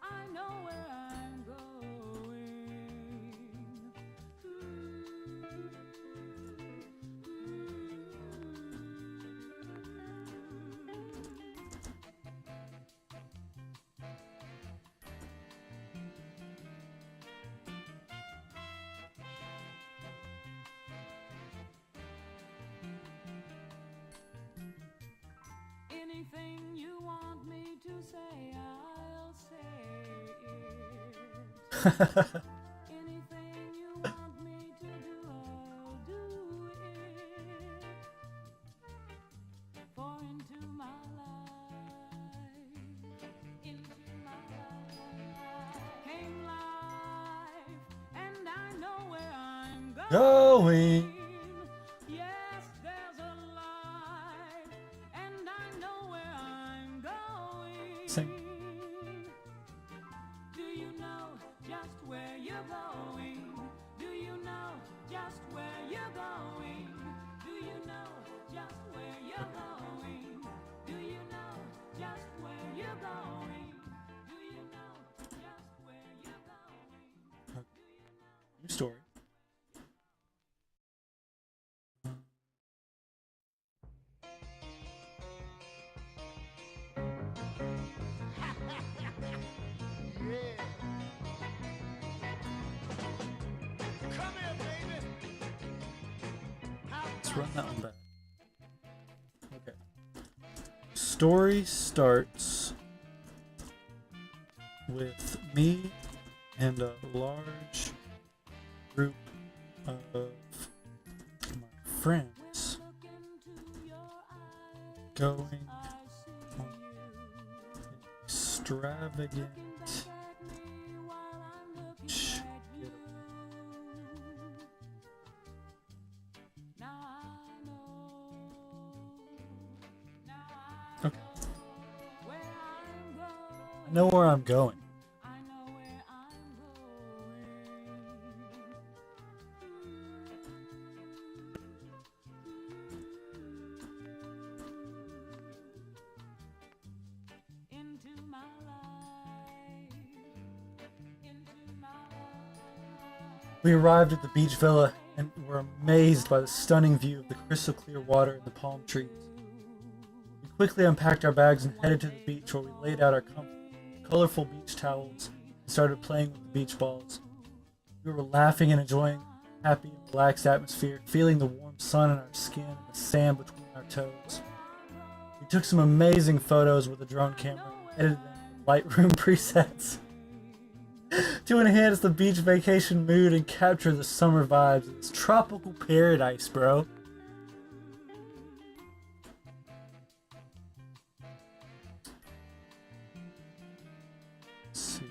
I know where I'm going. Anything you want me to say, I'll say it. Anything you want me to do, I'll do it. For into my life came life, and I know where I'm Going. Yes, there's a life, and I know where I'm going. Sing. Do you know just where you're going? Do you know just where you're going? Do you know just where you're going? Do you know just where you're going? Do you know just where you're going? New story. Come here, baby. Let's run that one back. Okay. Story starts with me and a large group of my friends going on an extravagant beach getaway. Okay. I know where I'm going. We arrived at the beach villa and were amazed by the stunning view of the crystal clear water and the palm trees. We quickly unpacked our bags and headed to the beach where we laid out our colorful beach towels and started playing with the beach balls. We were laughing and enjoying a happy and relaxed atmosphere, feeling the warm sun on our skin and the sand between our toes. We took some amazing photos with a drone camera and edited them with Lightroom presets to enhance the beach vacation mood and capture the summer vibes. It's tropical paradise, bro. Let's see.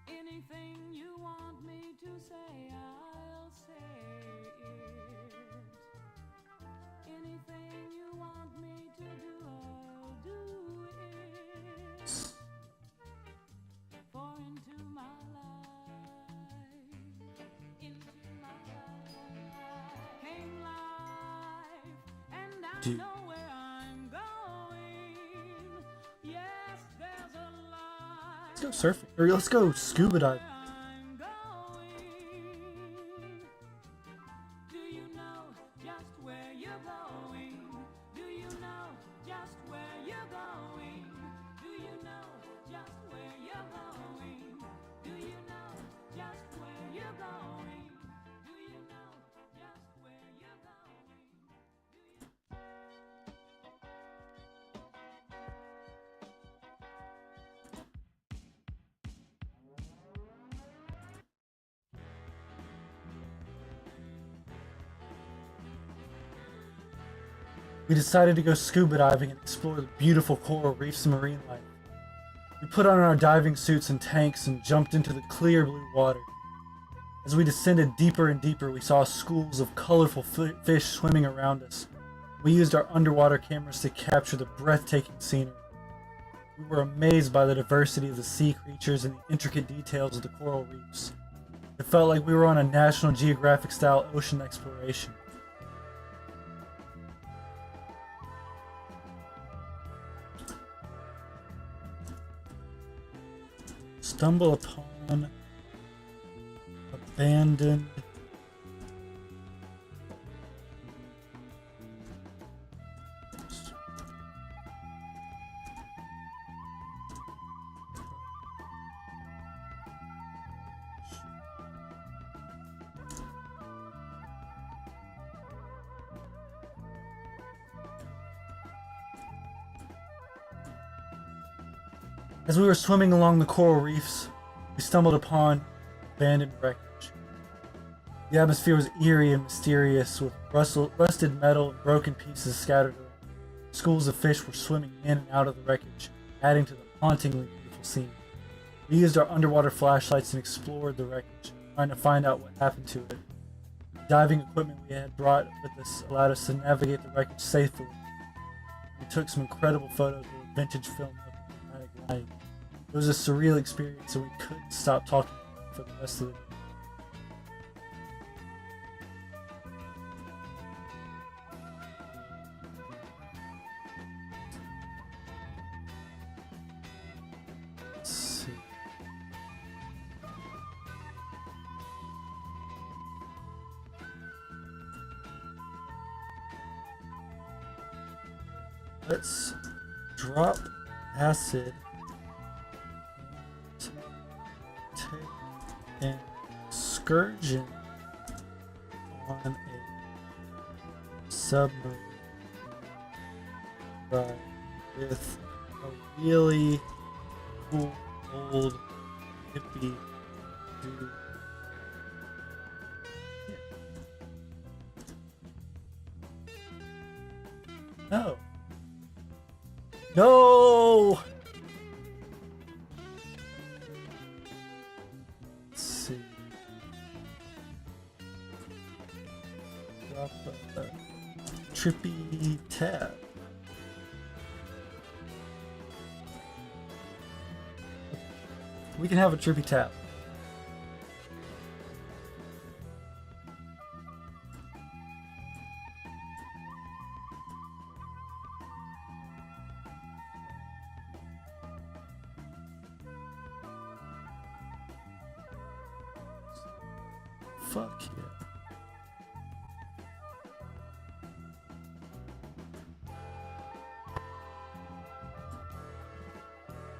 Anything you want me to say, I'll say it. Anything you want me to do, I'll do it. For into my life came life, and I Dude. know where I'm going. Yes, there's a light. Let's go surfing. Or let's go scuba diving. I'm going. Do you know just where you're going? Do you know just where you're going? Do you know just where you're going? Do you know just where you're going? Do you know just where you're going? We decided to go scuba diving and explore the beautiful coral reefs and marine life. We put on our diving suits and tanks and jumped into the clear blue water. As we descended deeper and deeper, we saw schools of colorful fish swimming around us. We used our underwater cameras to capture the breathtaking scenery. We were amazed by the diversity of the sea creatures and the intricate details of the coral reefs. It felt like we were on a National Geographic-style ocean exploration. Stumble upon abandoned As we were swimming along the coral reefs, we stumbled upon abandoned wreckage. The atmosphere was eerie and mysterious, with rusted metal and broken pieces scattered around. Schools of fish were swimming in and out of the wreckage, adding to the hauntingly beautiful scene. We used our underwater flashlights and explored the wreckage, trying to find out what happened to it. The diving equipment we had brought with us allowed us to navigate the wreckage safely. We took some incredible photos with a vintage film of dramatic light. It was a surreal experience, and we couldn't stop talking for the rest of the day. Let's see. Let's drop acid. Take an excursion on a submarine ride with a really cool old hippie dude. No. No! Let's see. Drop a trippy tab. We can have a trippy tab. fuck yeah.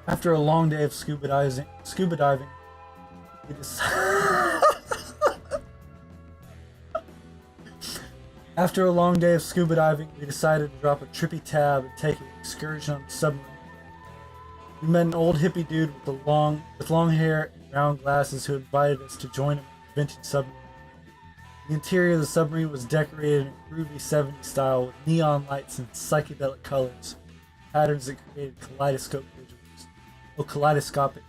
After a long day of scuba diving, we decided After a long day of scuba diving, we decided to drop a trippy tab and take an excursion on the submarine. We met an old hippie dude with long hair and round glasses who invited us to join him in the vintage submarine. The interior of the submarine was decorated in a groovy 70s style with neon lights and psychedelic colors, patterns that created kaleidoscopic visuals. Oh, kaleidoscopic.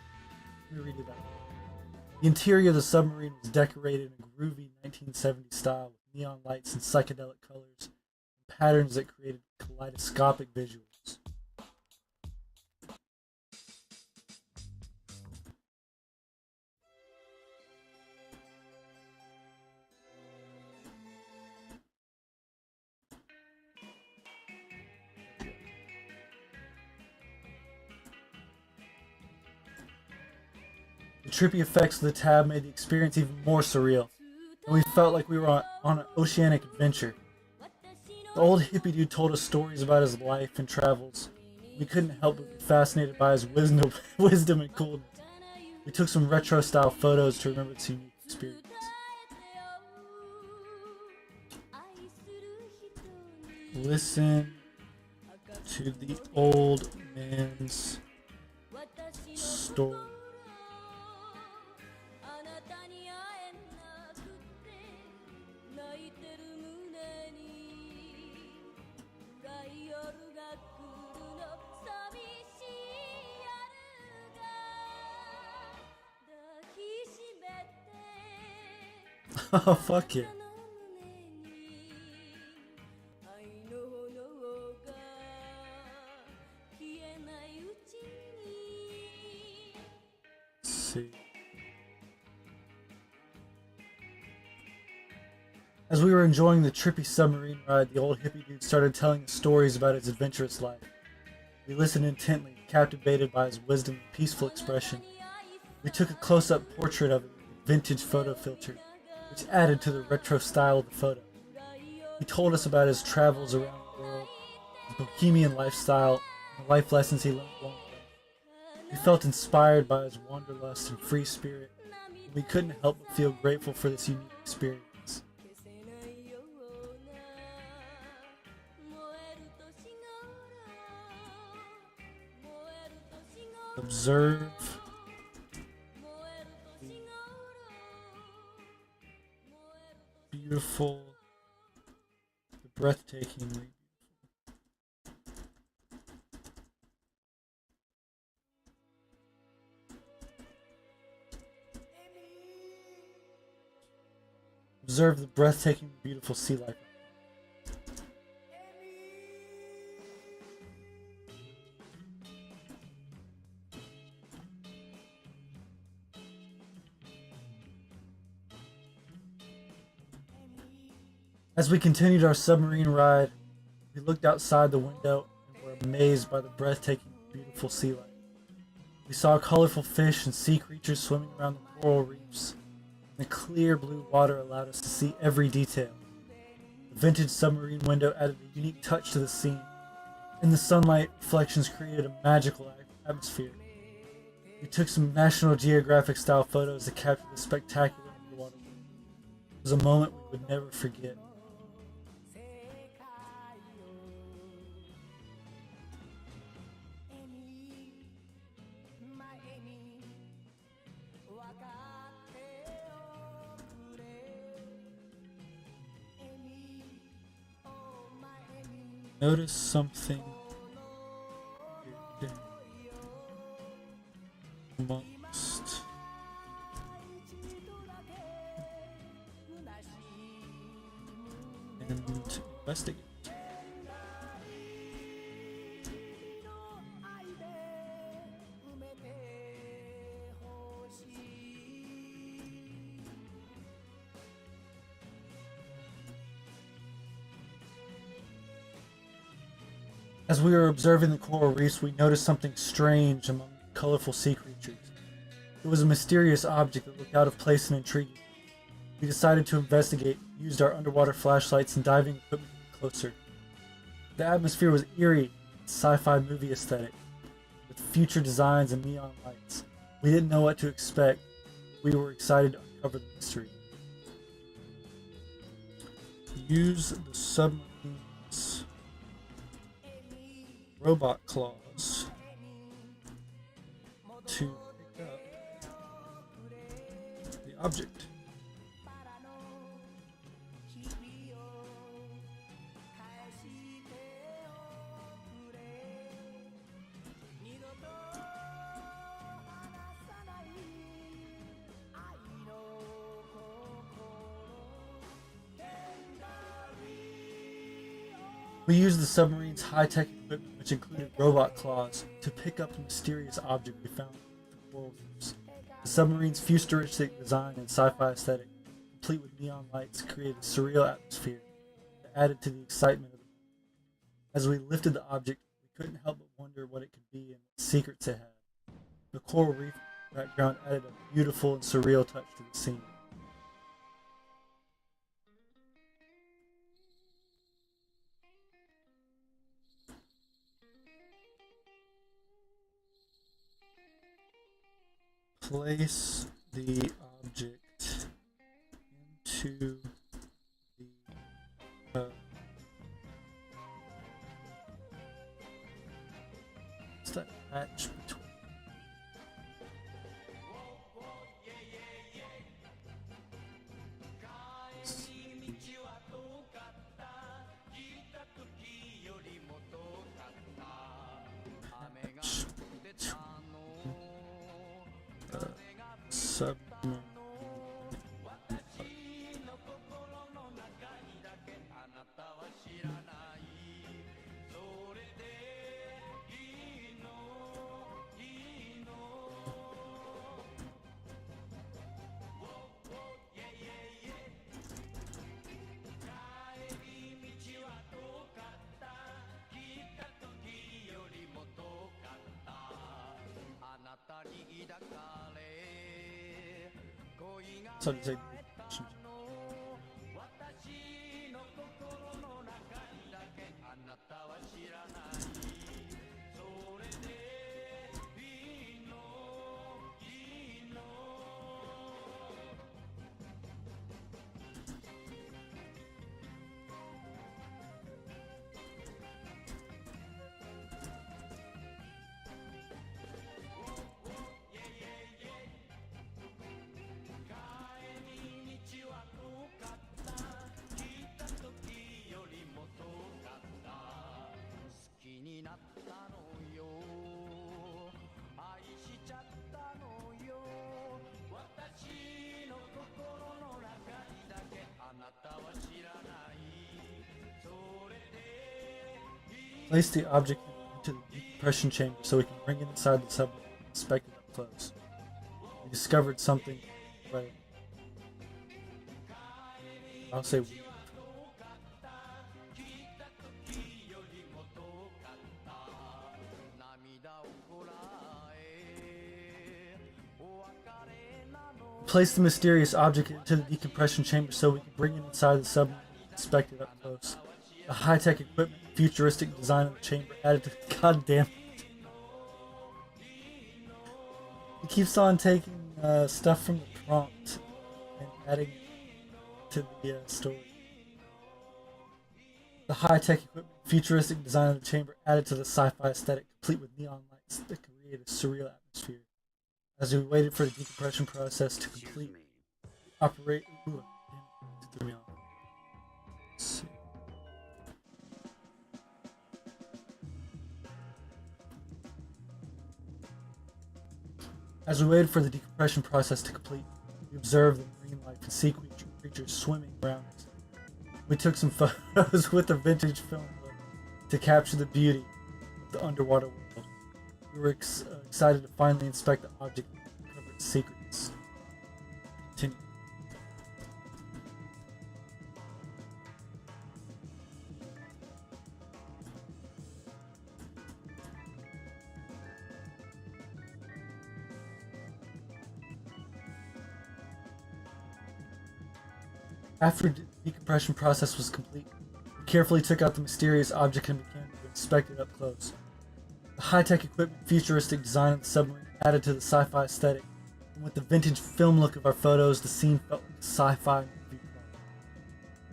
Let me read it out. The interior of the submarine was decorated in a groovy 1970s style with neon lights and psychedelic colors, and patterns that created kaleidoscopic visuals. The trippy effects of the tab made the experience even more surreal, and we felt like we were on an oceanic adventure. The old hippie dude told us stories about his life and travels. We couldn't help but be fascinated by his wisdom and coolness. We took some retro-style photos to remember this unique experience. Listen to the old man's story. Oh, fuck yeah. Let's see. As we were enjoying the trippy submarine ride, the old hippie dude started telling us stories about his adventurous life. We listened intently, captivated by his wisdom and peaceful expression. We took a close-up portrait of him with a vintage photo filter, which added to the retro style of the photo. He told us about his travels around the world, his bohemian lifestyle, and the life lessons he learned along the way. We felt inspired by his wanderlust and free spirit, and we couldn't help but feel grateful for this unique experience. Observe the beautiful, the breathtakingly beautiful. Observe the breathtakingly beautiful sea life. As we continued our submarine ride, we looked outside the window and were amazed by the breathtaking, beautiful sea life. We saw colorful fish and sea creatures swimming around the coral reefs, and the clear blue water allowed us to see every detail. The vintage submarine window added a unique touch to the scene, and the sunlight reflections created a magical atmosphere. We took some National Geographic style photos to capture the spectacular underwater world. It was a moment we would never forget. Notice something weird amongst and investigate. As we were observing the coral reefs, we noticed something strange among the colorful sea creatures. It was a mysterious object that looked out of place and intriguing. We decided to investigate, used our underwater flashlights and diving equipment closer. The atmosphere was eerie, sci-fi movie aesthetic, with future designs and neon lights. We didn't know what to expect. We were excited to uncover the mystery. Use the submarine's robot claws to pick up the object. We used the submarine's high-tech equipment, which included robot claws, to pick up the mysterious object we found in the coral reefs. The submarine's futuristic design and sci-fi aesthetic, complete with neon lights, created a surreal atmosphere that added to the excitement of the moment. As we lifted the object, we couldn't help but wonder what it could be and what secrets it had. The coral reef background added a beautiful and surreal touch to the scene. Place the object into the what's that hatch between? Submarine. So to say, place the object into the decompression chamber so we can bring it inside the submarine and inspect it up close. We discovered something, but I'll say we. Place the mysterious object into the decompression chamber so we can bring it inside the submarine and inspect it up close. The high-tech equipment, futuristic design of the chamber added to the goddamn. He keeps on taking stuff from the prompt and adding it to the story. The high-tech equipment, futuristic design of the chamber added to the sci-fi aesthetic, complete with neon lights that created a surreal atmosphere. As we waited for the decompression process to complete, operate. Ooh, damn, it threw me off. Let's see. As we waited for the decompression process to complete, we observed the marine life and sea creatures swimming around us. We took some photos with a vintage film to capture the beauty of the underwater world. We were excited to finally inspect the object and uncover its secrets. Continue. After the decompression process was complete, we carefully took out the mysterious object and began to inspect it up close. The high-tech equipment, futuristic design of the submarine added to the sci-fi aesthetic, and with the vintage film look of our photos, the scene felt like a sci-fi movie plot.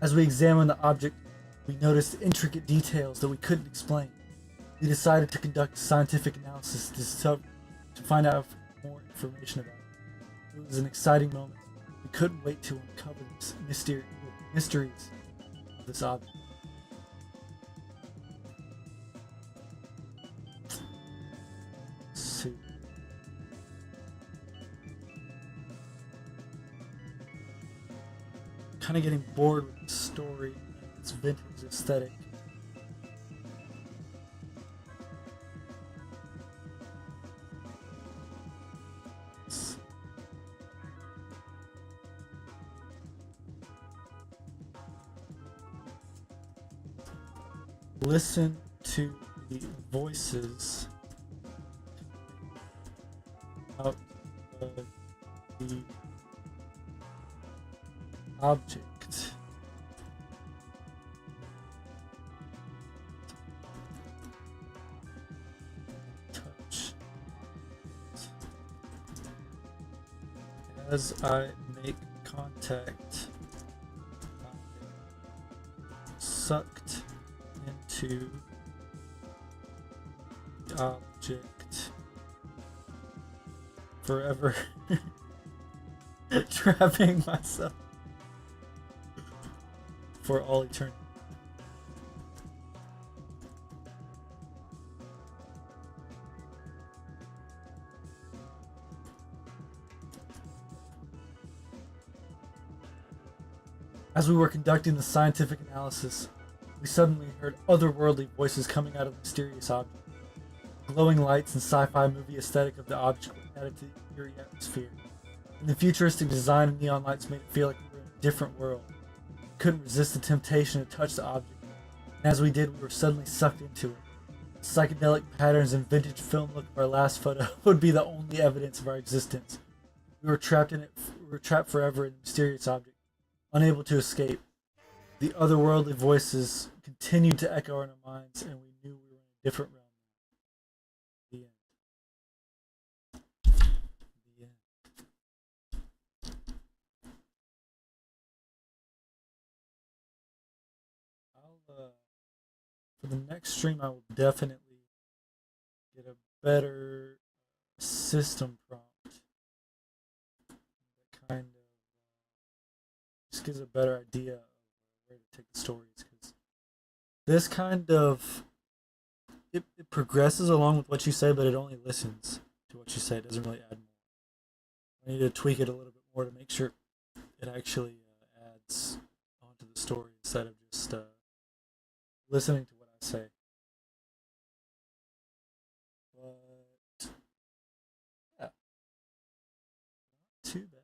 As we examined the object, we noticed intricate details that we couldn't explain. We decided to conduct a scientific analysis to find out more information about it. It was an exciting moment. We couldn't wait to uncover the mysteries of this object. Let's see. Kind of getting bored with the story and its vintage aesthetic. Listen to the voices out of the object. Touch as I make contact. I'm sucked into the object forever. Trapping myself for all eternity. As we were conducting the scientific analysis, we suddenly heard otherworldly voices coming out of the mysterious object. Glowing lights and sci-fi movie aesthetic of the object were added to the eerie atmosphere, and the futuristic design of neon lights made it feel like we were in a different world. We couldn't resist the temptation to touch the object, and as we did, we were suddenly sucked into it. The psychedelic patterns and vintage film look of our last photo would be the only evidence of our existence. We were trapped in it. We were trapped forever in the mysterious object, unable to escape. The otherworldly voices continued to echo in our minds, and we knew we were in a different realm. The end. The end. For the next stream, I will definitely get a better system prompt. That kind of just gives a better idea of where to take the stories, because this kind of it progresses along with what you say, but it only listens to what you say. It doesn't really add more. I need to tweak it a little bit more to make sure it actually adds onto the story instead of just listening to what I say. But yeah, not too bad.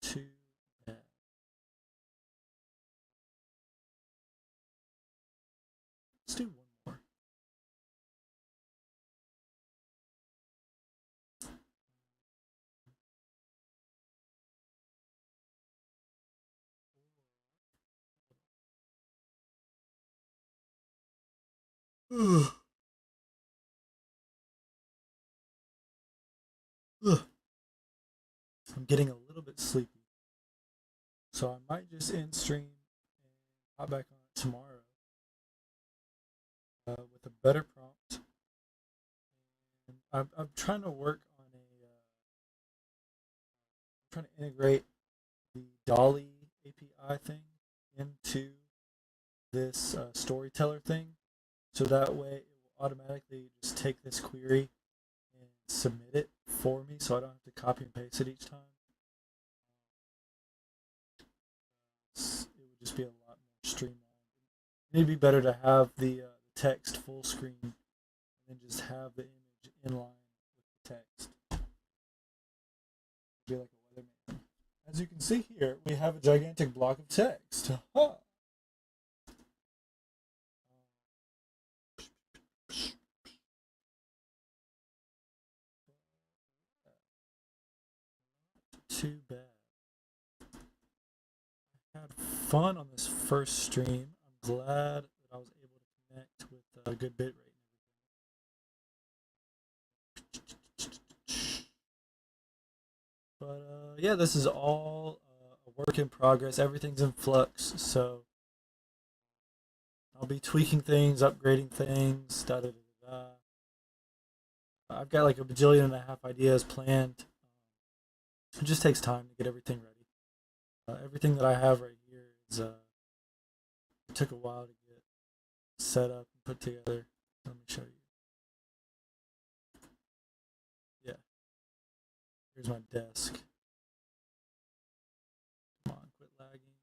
Too bad. Let's do one more. Ugh. Ugh. I'm getting a little bit sleepy, so I might just end stream and hop back on it tomorrow with a better prompt. And I'm trying to work on trying to integrate the Dolly API thing into this storyteller thing, so that way it will automatically just take this query and submit it for me, so I don't have to copy and paste it each time. It would just be a lot more streamlined. It'd be better to have the text full screen and then just have the image in line with the text. It'd be like a weatherman. As you can see here, we have a gigantic block of text. Huh. Too bad. fun on this first stream. I'm glad that I was able to connect with a good bit rate. But yeah, this is all a work in progress. Everything's in flux, so I'll be tweaking things, upgrading things, da da da da. I've got like a bajillion and a half ideas planned. It just takes time to get everything ready. Everything that I have right here is it took a while to get set up and put together. Let me show you. Yeah, here's my desk. Come on, quit lagging.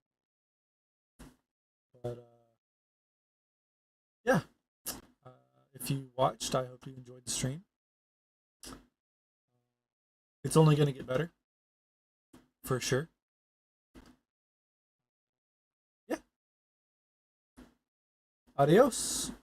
But yeah, if you watched, I hope you enjoyed the stream. It's only going to get better, for sure. Yeah. Adios.